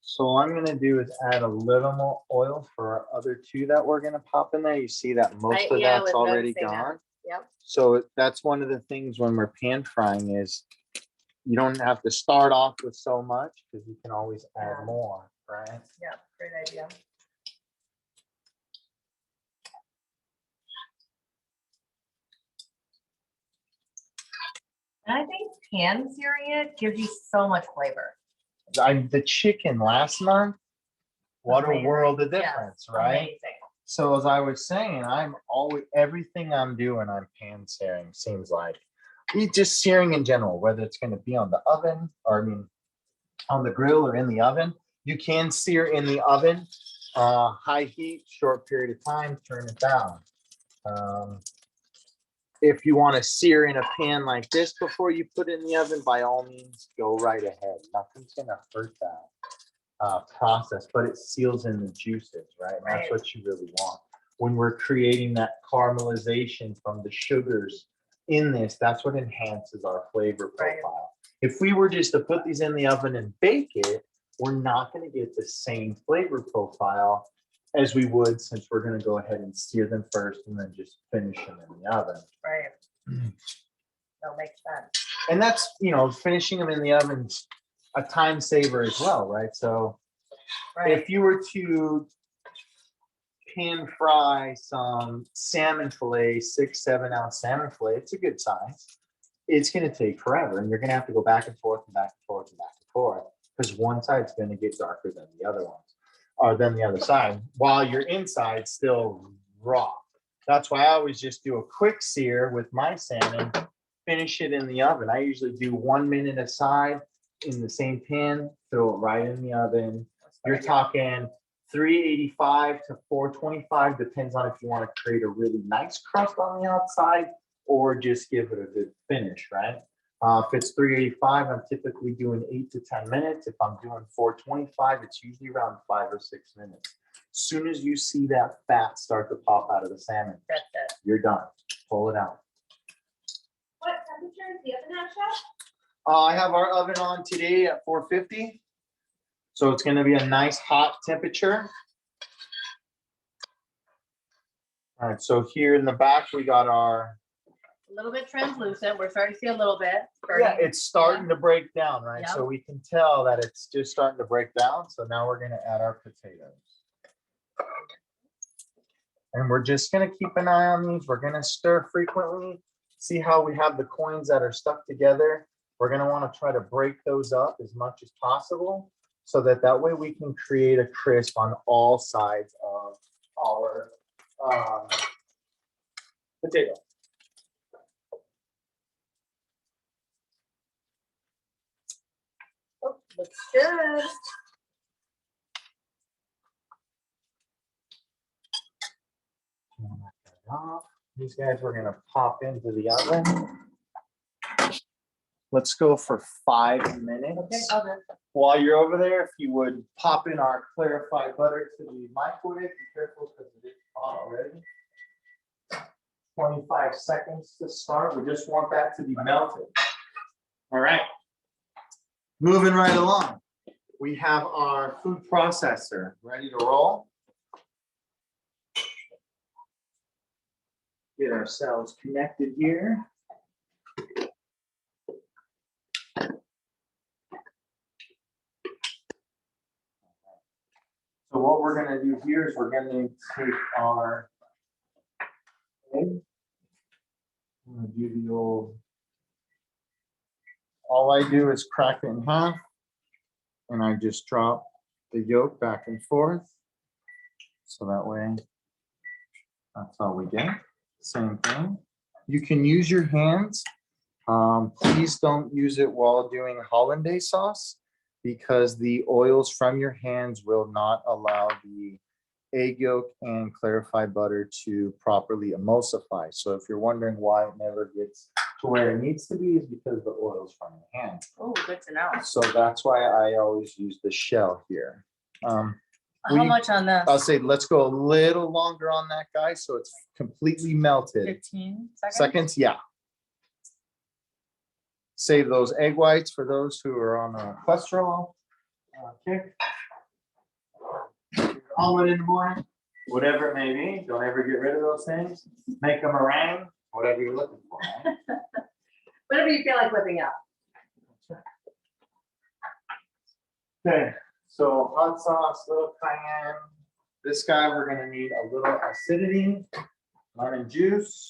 So all I'm gonna do is add a little more oil for our other 2 that we're gonna pop in there. You see that most of Yeah, I that's was already noticing that. gone. Yep. So that's one of the things when we're pan frying is you don't have to start off with so much because you can always add Yeah. more, right? Yeah, great idea. And I think pan searing it gives you so much flavor. The chicken last month, what a Amazing. world of Yes, difference, right? Amazing. So as I was saying, I'm always, everything I'm doing, I'm pan searing, seems like. Just searing in general, whether it's gonna be on the oven or on the grill or in the oven. You can sear in the oven, high heat, short period of time, turn it down. If you want to sear in a pan like this before you put it in the oven, by all means, go right ahead. Nothing's gonna hurt that process, but it seals in the juices, right? And that's Right. what you really want. When we're creating that caramelization from the sugars in this, that's what enhances our flavor Right. profile. If we were just to put these in the oven and bake it, we're not going to get the same flavor profile as we would, since we're going to go ahead and sear them first and then just finish them in the oven. Right. That makes sense. And that's, finishing them in the oven's a time saver as well, right? So Right. if you were to pan fry some salmon fillet, 6-7 ounce salmon fillet, it's a good size. It's going to take forever, and you're going to have to go back and forth and back and forth and back and forth, because one side's going to get darker than the other ones, or than the other side, while your inside's still raw. That's why I always just do a quick sear with my salmon, finish it in the oven. I usually do 1 minute aside in the same pan, throw it right in the oven. You're talking 385 to 425, depends on if you want to create a really nice crust on the outside or just give it a good finish, right? If it's 385, I'm typically doing 8 to 10 minutes. If I'm doing 425, it's usually around 5 or 6 minutes. As soon as you see that fat start to pop out of the salmon, That's it. you're done. Pull it out. What temperature is the oven at, Chef? I have our oven on today at 450. So it's going to be a nice hot temperature. All right, so here in the back, we got our, A little bit translucent. We're starting to see a little bit. yeah, it's starting to break down, right? Yeah. So we can tell that it's just starting to break down. So now we're going to add our potatoes. And we're just going to keep an eye on these. We're going to stir frequently. See how we have the coins that are stuck together. We're going to want to try to break those up as much as possible, so that way we can create a crisp on all sides of our potato. Oh, looks good. These guys we're gonna pop into the oven. Let's go for 5 minutes. Okay. While you're over there, if you would pop in our clarified butter to the microwave, be careful because it is hot already. 25 seconds to start. We just want that to be melted. All right. Moving right along. We have our food processor ready to roll. Get ourselves connected here. So what we're gonna do here is we're gonna take our egg. I'm gonna do the old, all I do is crack it in half, and I just drop the yolk back and forth. So that way That's all we get. Same thing. You can use your hands. Please don't use it while doing hollandaise sauce because the oils from your hands will not allow the egg yolk and clarified butter to properly emulsify. So if you're wondering why it never gets to where it needs to be, is because the oil's from your hand. Oh, good to know. So that's why I always use the shell here. How we- much on this? I'll say, let's go a little longer on that guy, so it's completely melted. 15 seconds? Seconds, yeah. Save those egg whites for those who are on a cholesterol kick. Omelet in the morning, whatever it may be, don't ever get rid of those things. Make a meringue, whatever you're looking for. Right? Whatever you feel like whipping up. Okay, so hot sauce, little cayenne. This guy, we're gonna need a little acidity, lemon juice.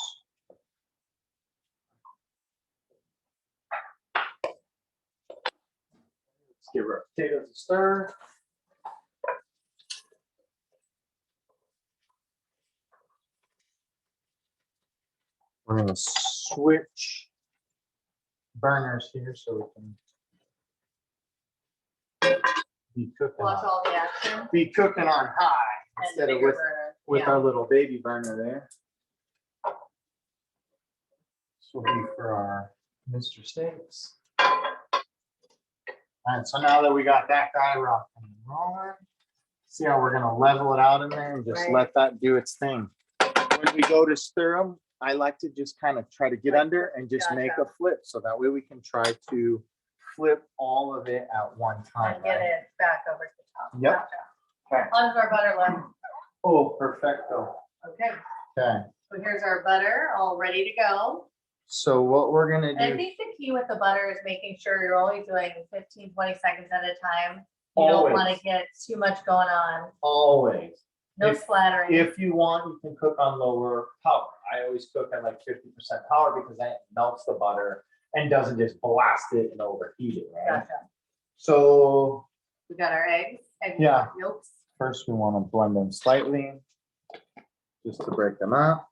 Let's give our potatoes a stir. We're gonna switch burners here so we can be cooking Watch on, all the action. be cooking on high And instead of bigger with burner. with Yeah. our little baby burner there. This will be for our Mr. Steaks. All right, so now that we got that guy rocking and rolling, see how we're gonna level it out in there and just Right. let that do its thing. When we go to stir them, I like to just kind of try to get Like, under and just make gotcha. a flip, so that way we can try to flip all of it at one time. And get right? it back over to the top. Yep. Gotcha. Okay. How does our butter look? Oh, perfecto. Okay, Okay, so here's our butter all ready to go. so what we're gonna And I do, think the key with the butter is making sure you're only doing 15, 20 seconds at a time. You don't want Always. to get too much going on. always, No If- splattering. if you want, you can cook on lower power. I always cook at like 50% power because that melts the butter and doesn't just blast it and overheat it, right? Gotcha. So We got our eggs. Egg Yeah. yolks. first we want to blend them slightly, just to break them up.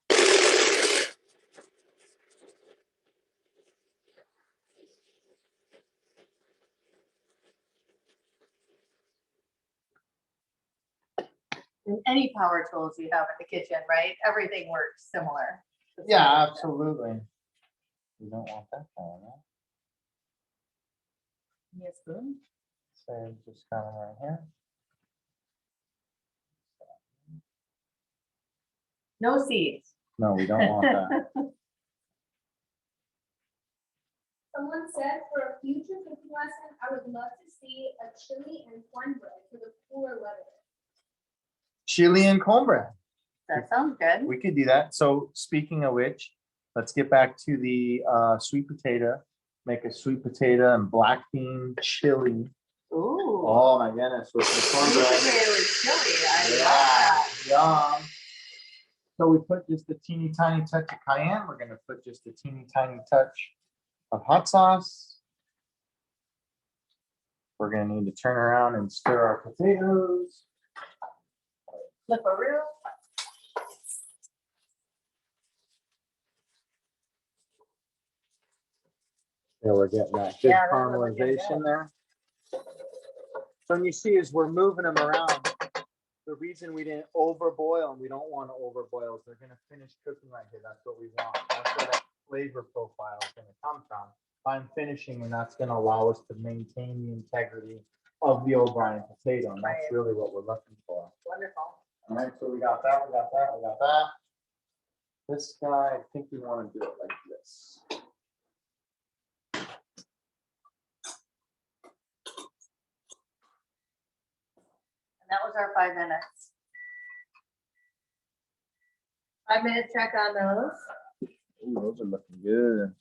And any power tools you have in the kitchen, right? Everything works similar. Yeah, absolutely. You don't want that kind of, Need a spoon? so just kind of right here. No seeds. No, we don't want that. Someone said for a future cooking lesson, I would love to see a chili and cornbread for the cooler weather. Chili and cornbread. That sounds good. We could do that. So speaking of which, let's get back to the sweet potato. Make a sweet potato and black bean chili. Ooh. Oh my goodness, with some cornbread. Really chilly. I love that. Yum. So we put just a teeny tiny touch of cayenne. We're gonna put just a teeny tiny touch of hot sauce. We're gonna need to turn around and stir our potatoes. Flip a roux. Yeah, we're getting that good Yeah, that's looking good. caramelization there. So you see, as we're moving them around, the reason we didn't overboil, and we don't want to overboil, is they're gonna finish cooking right here. That's what we want. That's where that flavor profile is gonna come from. I'm finishing, and that's gonna allow us to maintain the integrity of the O'Brien potato, and that's Right. really what we're looking for. Wonderful. All right, so we got that, we got that, we got that. This guy, I think we want to do it like this. And that was our 5 minutes. 5 minute check on those. Ooh, those are looking good.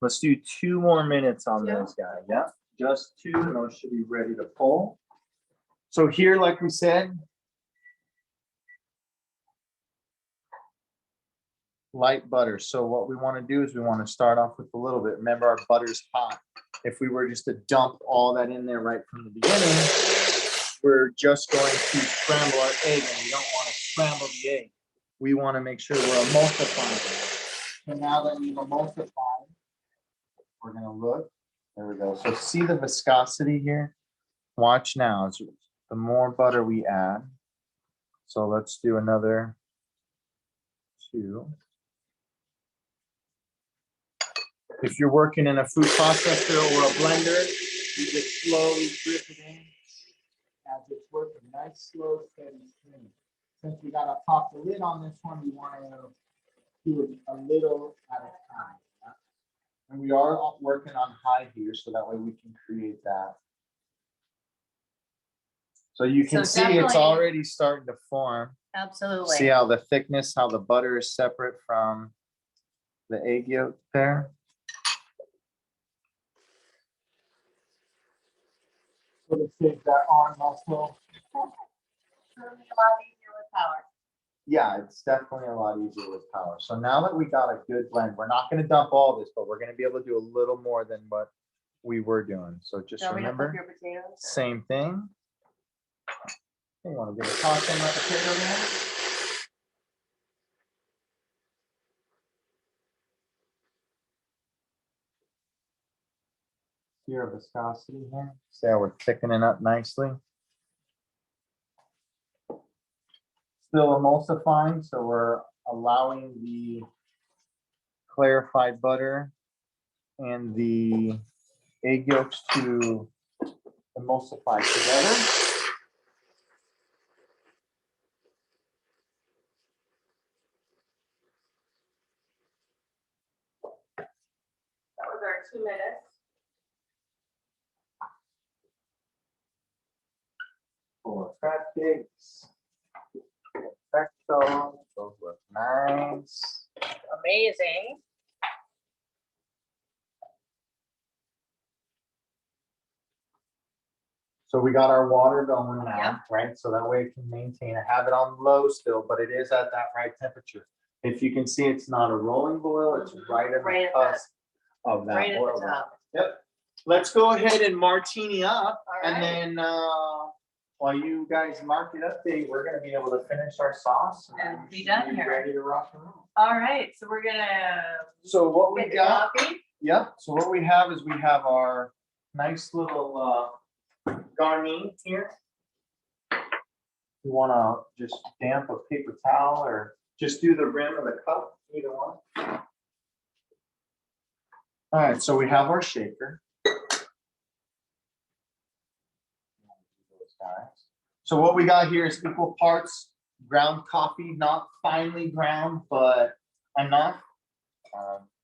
Let's do 2 more minutes on Yeah. this guy. Yeah, just 2, and those should be ready to pull. So here, like we said, light butter. So what we want to do is we want to start off with a little bit. Remember, our butter's hot. If we were just to dump all that in there right from the beginning, we're just going to scramble our egg, and we don't want to scramble the egg. We want to make sure we're emulsifying. So now that we've emulsified, we're going to look. There we go. So see the viscosity here? Watch now. The more butter we add. So let's do another 2. If you're working in a food processor or a blender, you just slowly drip it in as it's working. Nice, slow, steady stream. Since we gotta pop the lid on this one, we want to do it a little at a time. And we are working on high here, so that way we can create that. So you can So see it's definitely- already starting to form. Absolutely. See how the thickness, how the butter is separate from the egg yolk there? So to save that arm muscle. It's gonna be a lot easier with power. Yeah, it's definitely a lot easier with power. So now that we got a good blend, we're not gonna dump all this, but we're gonna be able to do a little more than what we were doing. So just Do you want me to remember, cook your potatoes? same thing. You wanna give a toss on that potato there? See our viscosity here? See how we're thickening up nicely? Still emulsifying, so we're allowing the clarified butter and the egg yolks to emulsify together. That was our 2 minutes. For crab cakes. Perfecto. Those look nice. Amazing. So we got our water going now, Yeah. right? So that way it can maintain, I have it on low still, but it is at that right temperature. If you can see, it's not a rolling boil, it's right at Right the at cusp of that Right at boil. the top. Yep. Let's go ahead and martini up, All and right. then while you guys mark it up, we're gonna be able to finish our sauce And be done here. Ready to rock and roll. All right, so we're gonna So what we get the got? coffee. Yep, so what we have is we have our nice little garni here. You wanna just damp a paper towel or just do the rim of the cup, either one. All right, so we have our shaker. So what we got here is equal parts ground coffee, not finely ground, but enough.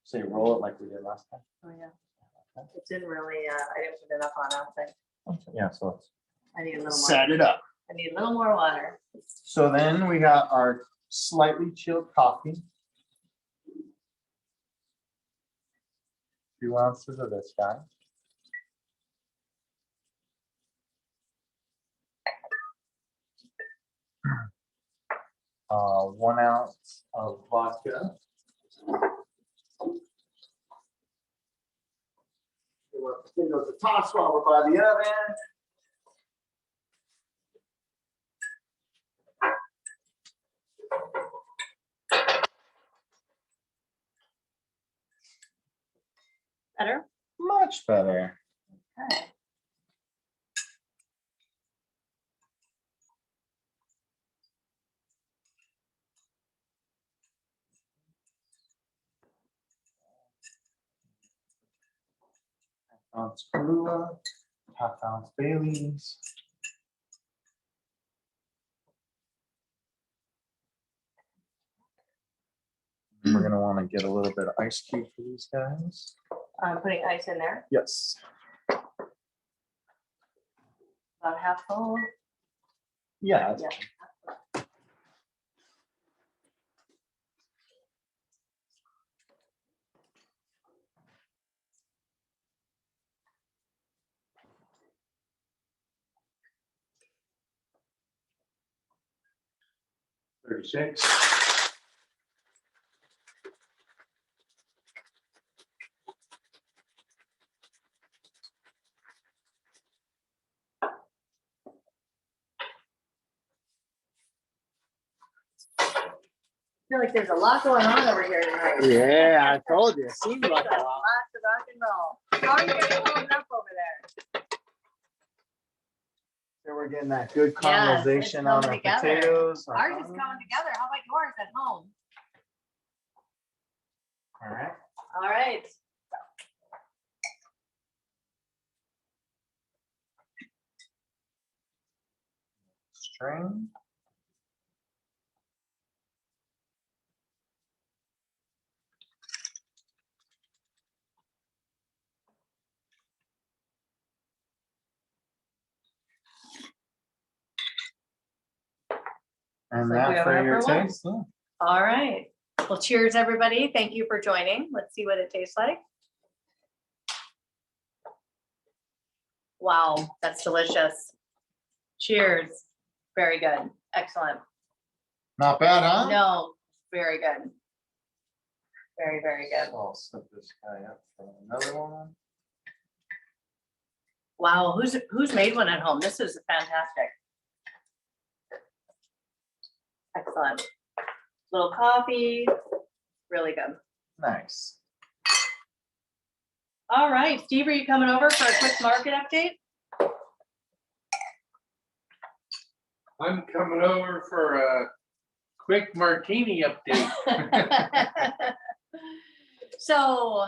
Say roll it like we did last time. Oh, yeah. It didn't really, I didn't put enough on, I don't think. Yeah, so let's I need a little more. set it up. I need a little more water. So then we got our slightly chilled coffee. 2 ounces of this guy. Uh, 1 ounce of vodka. Potatoes to toss while we're by the oven. Better? Much better. Okay. Ounce Kahlua, half ounce Bailey's. We're gonna want to get a little bit of ice cube for these guys. I'm putting ice in there, Yes. about half full. Yeah. Yeah. $36. feel like there's a lot going on over here tonight. Yeah, I told you. It seemed like a There's lot. to rock and roll. How are you guys holding up over there? So we're getting that good Yes, it's caramelization on coming our together. potatoes. Ours is coming together. How about yours at home? All right. All right. String. And Looks like we that have for enough your for one. taste. Yeah. All right. Well, cheers, everybody. Thank you for joining. Let's see what it tastes like. Wow, that's delicious. Cheers. Very good. Excellent. Not bad, huh? No, very good. Very, very good. I'll set this guy up for another one. Wow, who's made one at home? This is fantastic. Excellent. Little coffee, really good. Nice. All right, Steve, are you coming over for a quick market update? I'm coming over for a quick martini update. So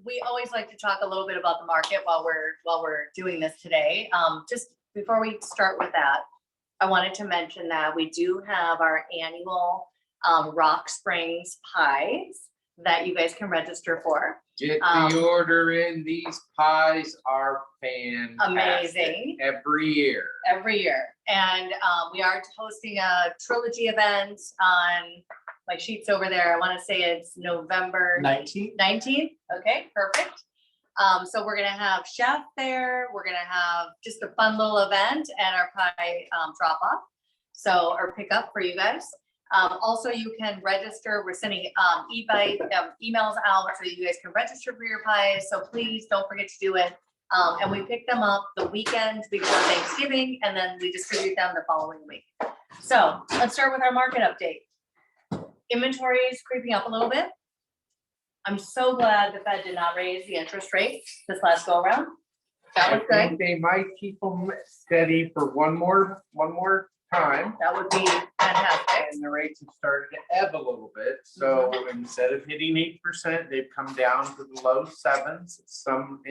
we always like to talk a little bit about the market while we're doing this today. Just before we start with that, I wanted to mention that we do have our annual Rock Springs pies that you guys can register for. Get the order in. These pies are fantastic. Amazing. Every year. Every year. And we are hosting a trilogy event on my sheets over there. I want to say it's November 19. 19th. Okay, perfect. So we're gonna have chef there. We're gonna have just a fun little event and our pie drop off. So, or pick up for you guys. Also, you can register. We're sending emails out so you guys can register for your pies. So please don't forget to do it. And we pick them up the weekend before Thanksgiving, and then we distribute them the following week. So let's start with our market update. Inventory is creeping up a little bit. I'm so glad the Fed did not raise the interest rate this last go around. That was I good. think they might keep them steady for one more time. That would be fantastic. And the rates have started to ebb a little bit. So instead of hitting 8%, they've come down to the low 7s. Some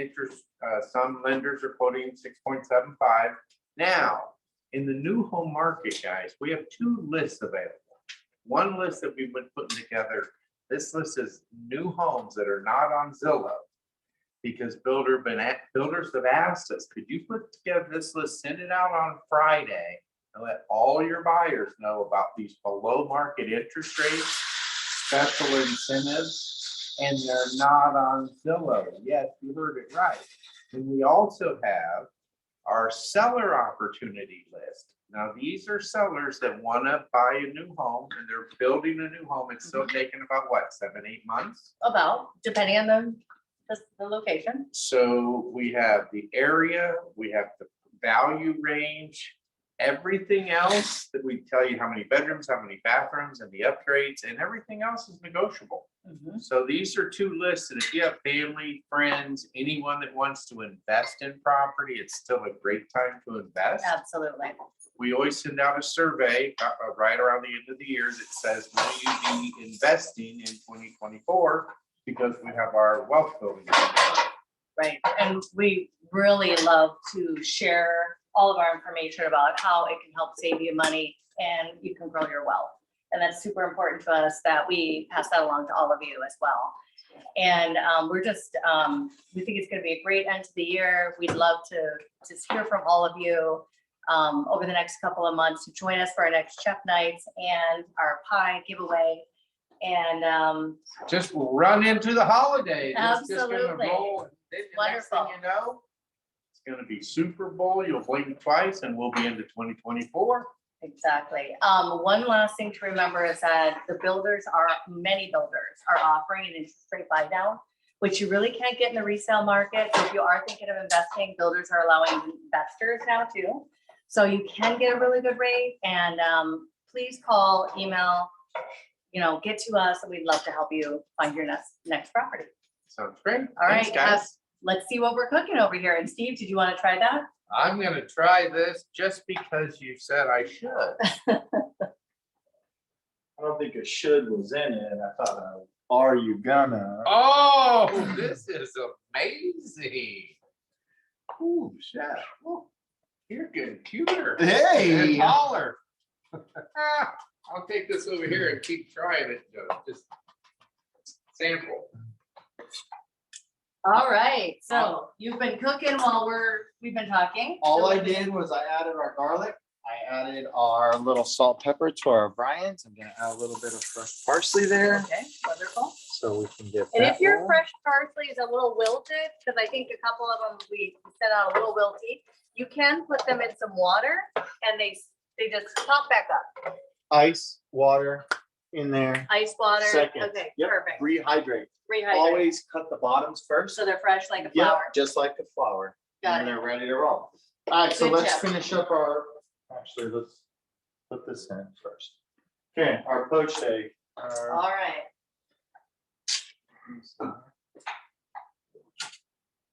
lenders are quoting 6.75. Now, in the new home market, guys, we have 2 lists available. One list that we've been putting together, this list is new homes that are not on Zillow. Because builders have asked us, could you put together this list, send it out on Friday, and let all your buyers know about these below market interest rates, special incentives, and they're not on Zillow. Yes, you heard it right. And we also have our seller opportunity list. Now, these are sellers that want to buy a new home and they're building a new home. It's still taking about what, 7-8 months? About, depending on the location. So we have the area, we have the value range, everything else that we tell you how many bedrooms, how many bathrooms, and the upgrades, and everything else is negotiable. So these are 2 lists, and if you have family, friends, anyone that wants to invest in property, it's still a great time to invest. Absolutely. We always send out a survey right around the end of the year that says, will you be investing in 2024? Because we have our wealth building. Right. And we really love to share all of our information about how it can help save you money and you can grow your wealth. And that's super important to us that we pass that along to all of you as well. And we're just, we think it's going to be a great end to the year. We'd love to just hear from all of you over the next couple of months to join us for our next chef nights and our pie giveaway. And Just run into the holidays. It's just gonna Absolutely. roll. And the next thing Wonderful. you know, it's gonna be Super Bowl. You'll blink twice and we'll be into 2024. exactly. One last thing to remember is that many builders are offering an interest rate buy down, which you really can't get in the resale market. So if you are thinking of investing, builders are allowing investors now too. So you can get a really good rate, and please call, email, get to us, and we'd love to help you find your next property. Sounds great. All Thanks, right, guys. let's see what we're cooking over here. And Steve, did you want to try that? I'm gonna try this just because you said I should. I don't think a should was in it. I thought, are you gonna? Oh, this is amazing. Ooh, chef. Ooh, you're getting cuter. Hey. And taller. I'll take this over here and keep trying it. Just sample. All right, so you've been cooking while we've been talking. All I did was I added our garlic. I added our little salt pepper to our brines. I'm gonna add a little bit of fresh parsley there, Okay, wonderful. so we can get. And that if your rolling. fresh parsley is a little wilted, because I think a couple of them we sent out a little wilty, you can put them in some water and they just pop back up. Ice, water in there. Ice water. Second. Okay, Yep. perfect. Rehydrate. Rehydrate. Always cut the bottoms first. So they're fresh like a Yep, flower. just like the flour. Got And it. they're ready to roll. All right, so Good let's job. finish up our, actually, let's put this in first. Okay, our poached egg. All right.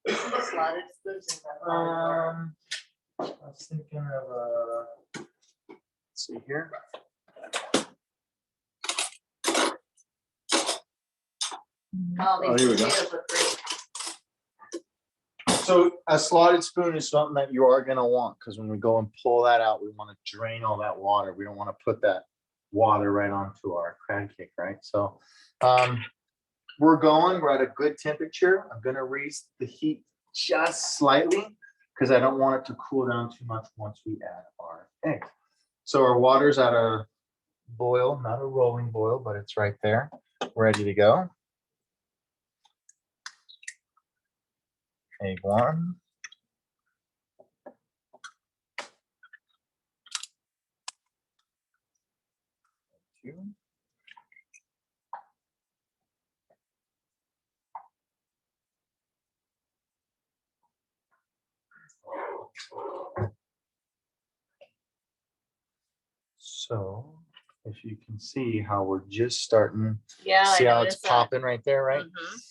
Slotted spoons in the I was thinking of, let's see here. Oh, here we these go. potatoes look great. So a slotted spoon is something that you are gonna want, because when we go and pull that out, we want to drain all that water. We don't want to put that water right onto our crab cake, right? So we're at a good temperature. I'm gonna raise the heat just slightly because I don't want it to cool down too much once we add our egg. So our water's at a boil, not a rolling boil, but it's right there, ready to go. Egg one. Two. So if you can see how we're just starting, Yeah, I see how it's noticed that. popping right there, right? Mhm.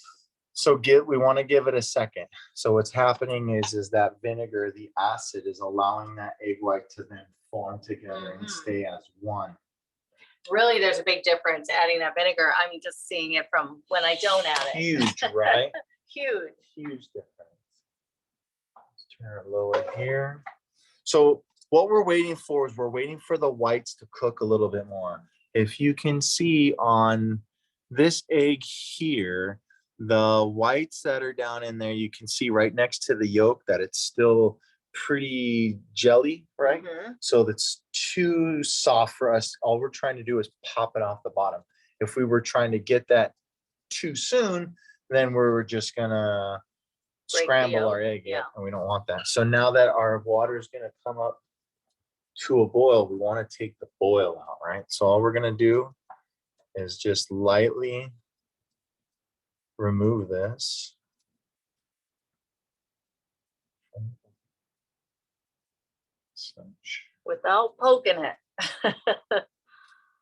So we want to give it a second. So what's happening is that vinegar, the acid is allowing that egg white to then form together and Mhm. stay as one. Really, there's a big difference adding that vinegar. I'm just seeing it from when I don't add it. Huge, right? Huge. Huge difference. Let's turn it lower here. So what we're waiting for is we're waiting for the whites to cook a little bit more. If you can see on this egg here, the whites that are down in there, you can see right next to the yolk that it's still pretty jelly, right? Mhm. So that's too soft for us. All we're trying to do is pop it off the bottom. If we were trying to get that too soon, then we're just gonna Break the scramble yolk, our egg, yeah. and we don't want that. So now that our water is gonna come up to a boil, we want to take the boil out, right? So all we're gonna do is just lightly remove this. Without poking it.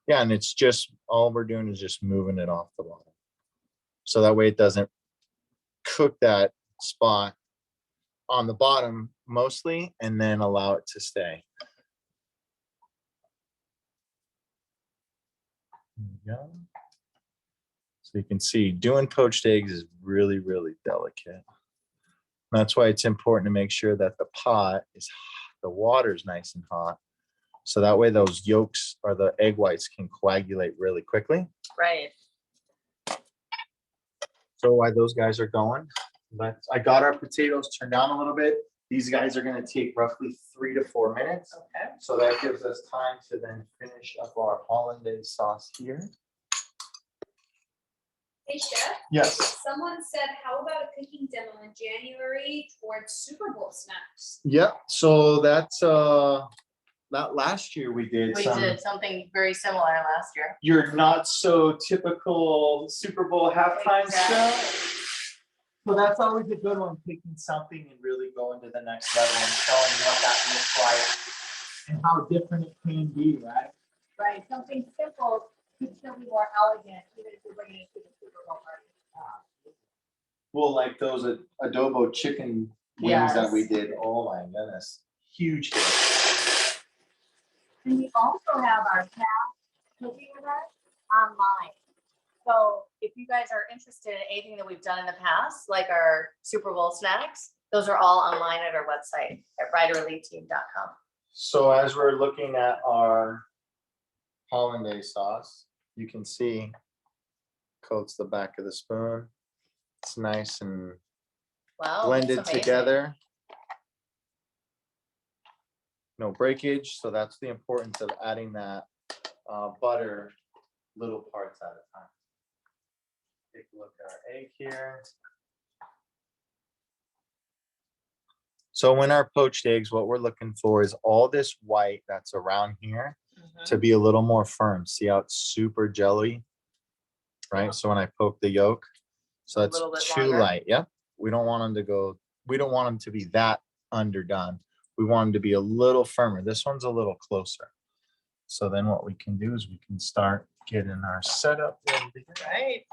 Yeah, and it's just, all we're doing is just moving it off the bottom. So that way it doesn't cook that spot on the bottom mostly, and then allow it to stay. There we go. So you can see doing poached eggs is really, really delicate. That's why it's important to make sure that the pot is, the water is nice and hot. So that way those yolks or the egg whites can coagulate really quickly. Right. So while those guys are going, I got our potatoes turned down a little bit. These guys are gonna take roughly 3 to 4 minutes. Okay. So that gives us time to then finish up our hollandaise sauce here. Hey, Chef, Yes. someone said, how about a cooking demo in January towards Super Bowl snacks? Yep, so that's that last year we did We some, did something very similar last year. your not so typical Super Bowl halftime Exactly. show. So that's always a good one, picking something and really going to the next level and showing what that looks like and how different it can be, right? Right, something simple could still be more elegant, even if you're bringing it to the Super Bowl party. Well, like those adobo chicken wings that we Yes. did. Oh my goodness. Huge hit. And we also have our craft cooking event online. So if you guys are interested in anything that we've done in the past, like our Super Bowl snacks, those are all online at our website at ridereliteteam.com. So as we're looking at our hollandaise sauce, you can see coats the back of the spoon. It's nice and Wow. blended that's amazing. together. No breakage, so that's the importance of adding that butter little parts at a time. Take a look at our egg here. So when our poached eggs, what we're looking for is all this white that's around here to be a little more firm. See how it's super jelly, right? Yeah. So when I poke the yolk, so A it's little bit too longer. light. Yep. We don't want them to go, we don't want them to be that underdone. We want them to be a little firmer. This one's a little closer. So then what we can do is we can start getting our setup ready to go. Right.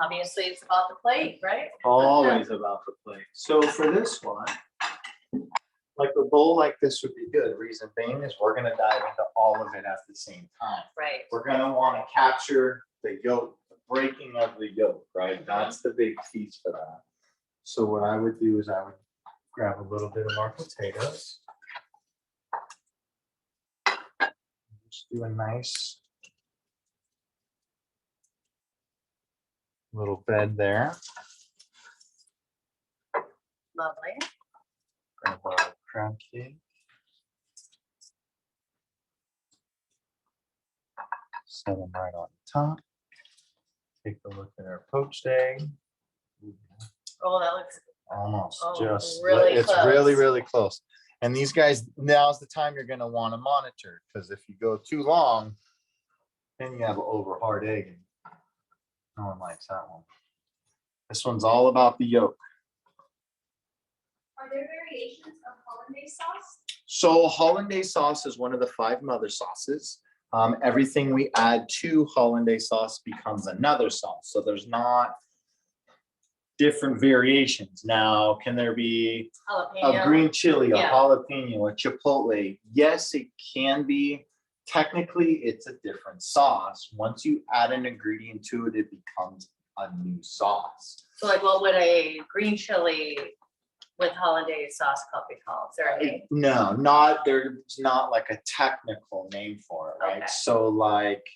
Obviously, it's about the plate, right? Always about the plate. So for this one, like a bowl like this would be good. Reason being is we're gonna dive into all of it at the same time. Right. We're gonna wanna capture the yolk, the breaking of the yolk, right? That's the big piece for that. So what I would do is I would grab a little bit of our potatoes. Just do a nice little bed there. Lovely. Grab our crab cake. Set them right on top. Take a look at our poached egg. Oh, that looks Almost Oh, just, really it's close. really, really close. And these guys, now's the time you're gonna wanna monitor, because if you go too long, then you have an over hard egg. And no one likes that one. This one's all about the yolk. Are there variations of hollandaise sauce? So hollandaise sauce is one of the 5 mother sauces. Everything we add to hollandaise sauce becomes another sauce. So there's not different variations. Now, can there be jalapeno. a green chili, a Yeah. jalapeno, a chipotle? Yes, it can be. Technically, it's a different sauce. Once you add an ingredient to it, it becomes a new sauce. So like what would a green chili with hollandaise sauce be called? Is there a name? No, there's not like a technical name for it, right? Okay. So like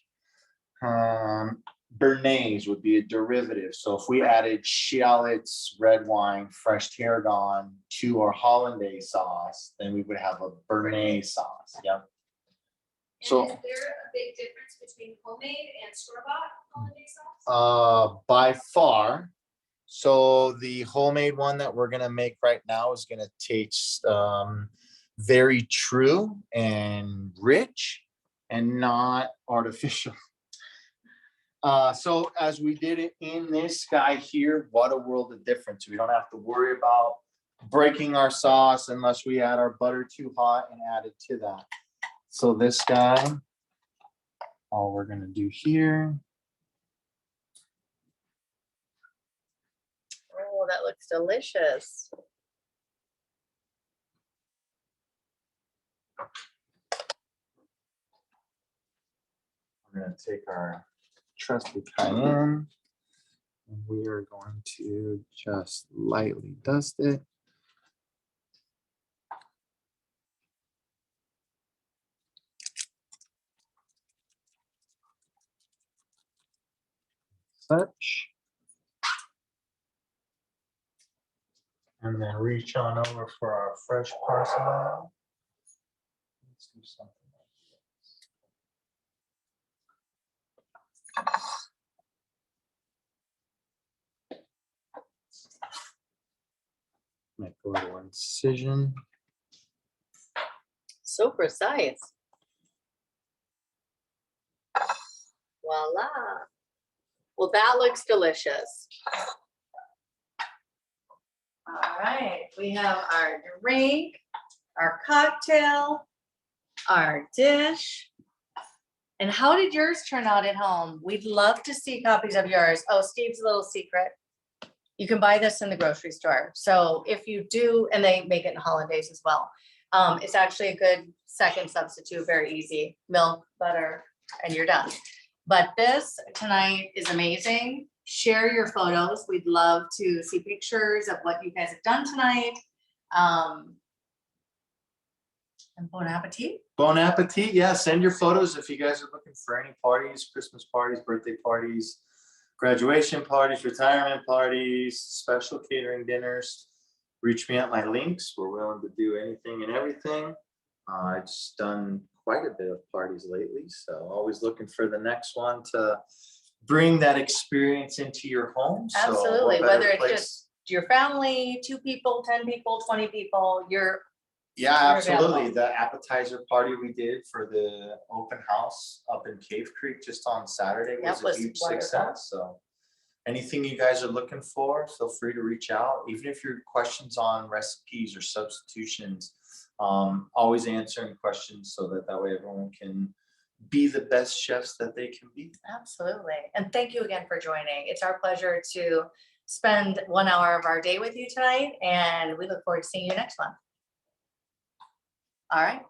Bernays would be a derivative. So if we added shallots, red wine, fresh tarragon to our hollandaise sauce, then we would have a Bernays sauce. Yep. So And is there a big difference between homemade and store-bought hollandaise sauce? by far. So the homemade one that we're gonna make right now is gonna taste very true and rich and not artificial. So as we did it in this guy here, what a world of difference. We don't have to worry about breaking our sauce unless we add our butter too hot and add it to that. So this guy, all we're gonna do here. Oh, that looks delicious. We're gonna take our trusty cayenne. And we are going to just lightly dust it. Such. And then reach on over for our fresh parsley. Let's do something like this. Make a little incision. So precise. Voila. Well, that looks delicious. All right, we have our drink, our cocktail, our dish, And how did yours turn out at home? We'd love to see copies of yours. Oh, Steve's little secret. You can buy this in the grocery store. So if you do, and they make it in hollandaise as well. It's actually a good second substitute, very easy. Milk, butter, and you're done. But this tonight is amazing. Share your photos. We'd love to see pictures of what you guys have done tonight. And bon appetit. Bon appetit. Yeah, send your photos if you guys are looking for any parties, Christmas parties, birthday parties, graduation parties, retirement parties, special catering dinners. Reach me at my links. We're willing to do anything and everything. I've just done quite a bit of parties lately, so always looking for the next one to bring that experience into your home. So what Absolutely, better whether it's place- just your family, 2 people, 10 people, 20 people, you're Yeah, You're absolutely. available. The appetizer party we did for the open house up in Cave Creek just on Saturday That was was a huge wonderful. success. So anything you guys are looking for, feel free to reach out. Even if your questions on recipes or substitutions, always answering questions so that way everyone can be the best chefs that they can be. absolutely. And thank you again for joining. It's our pleasure to spend 1 hour of our day with you tonight, and we look forward to seeing you next month. All right.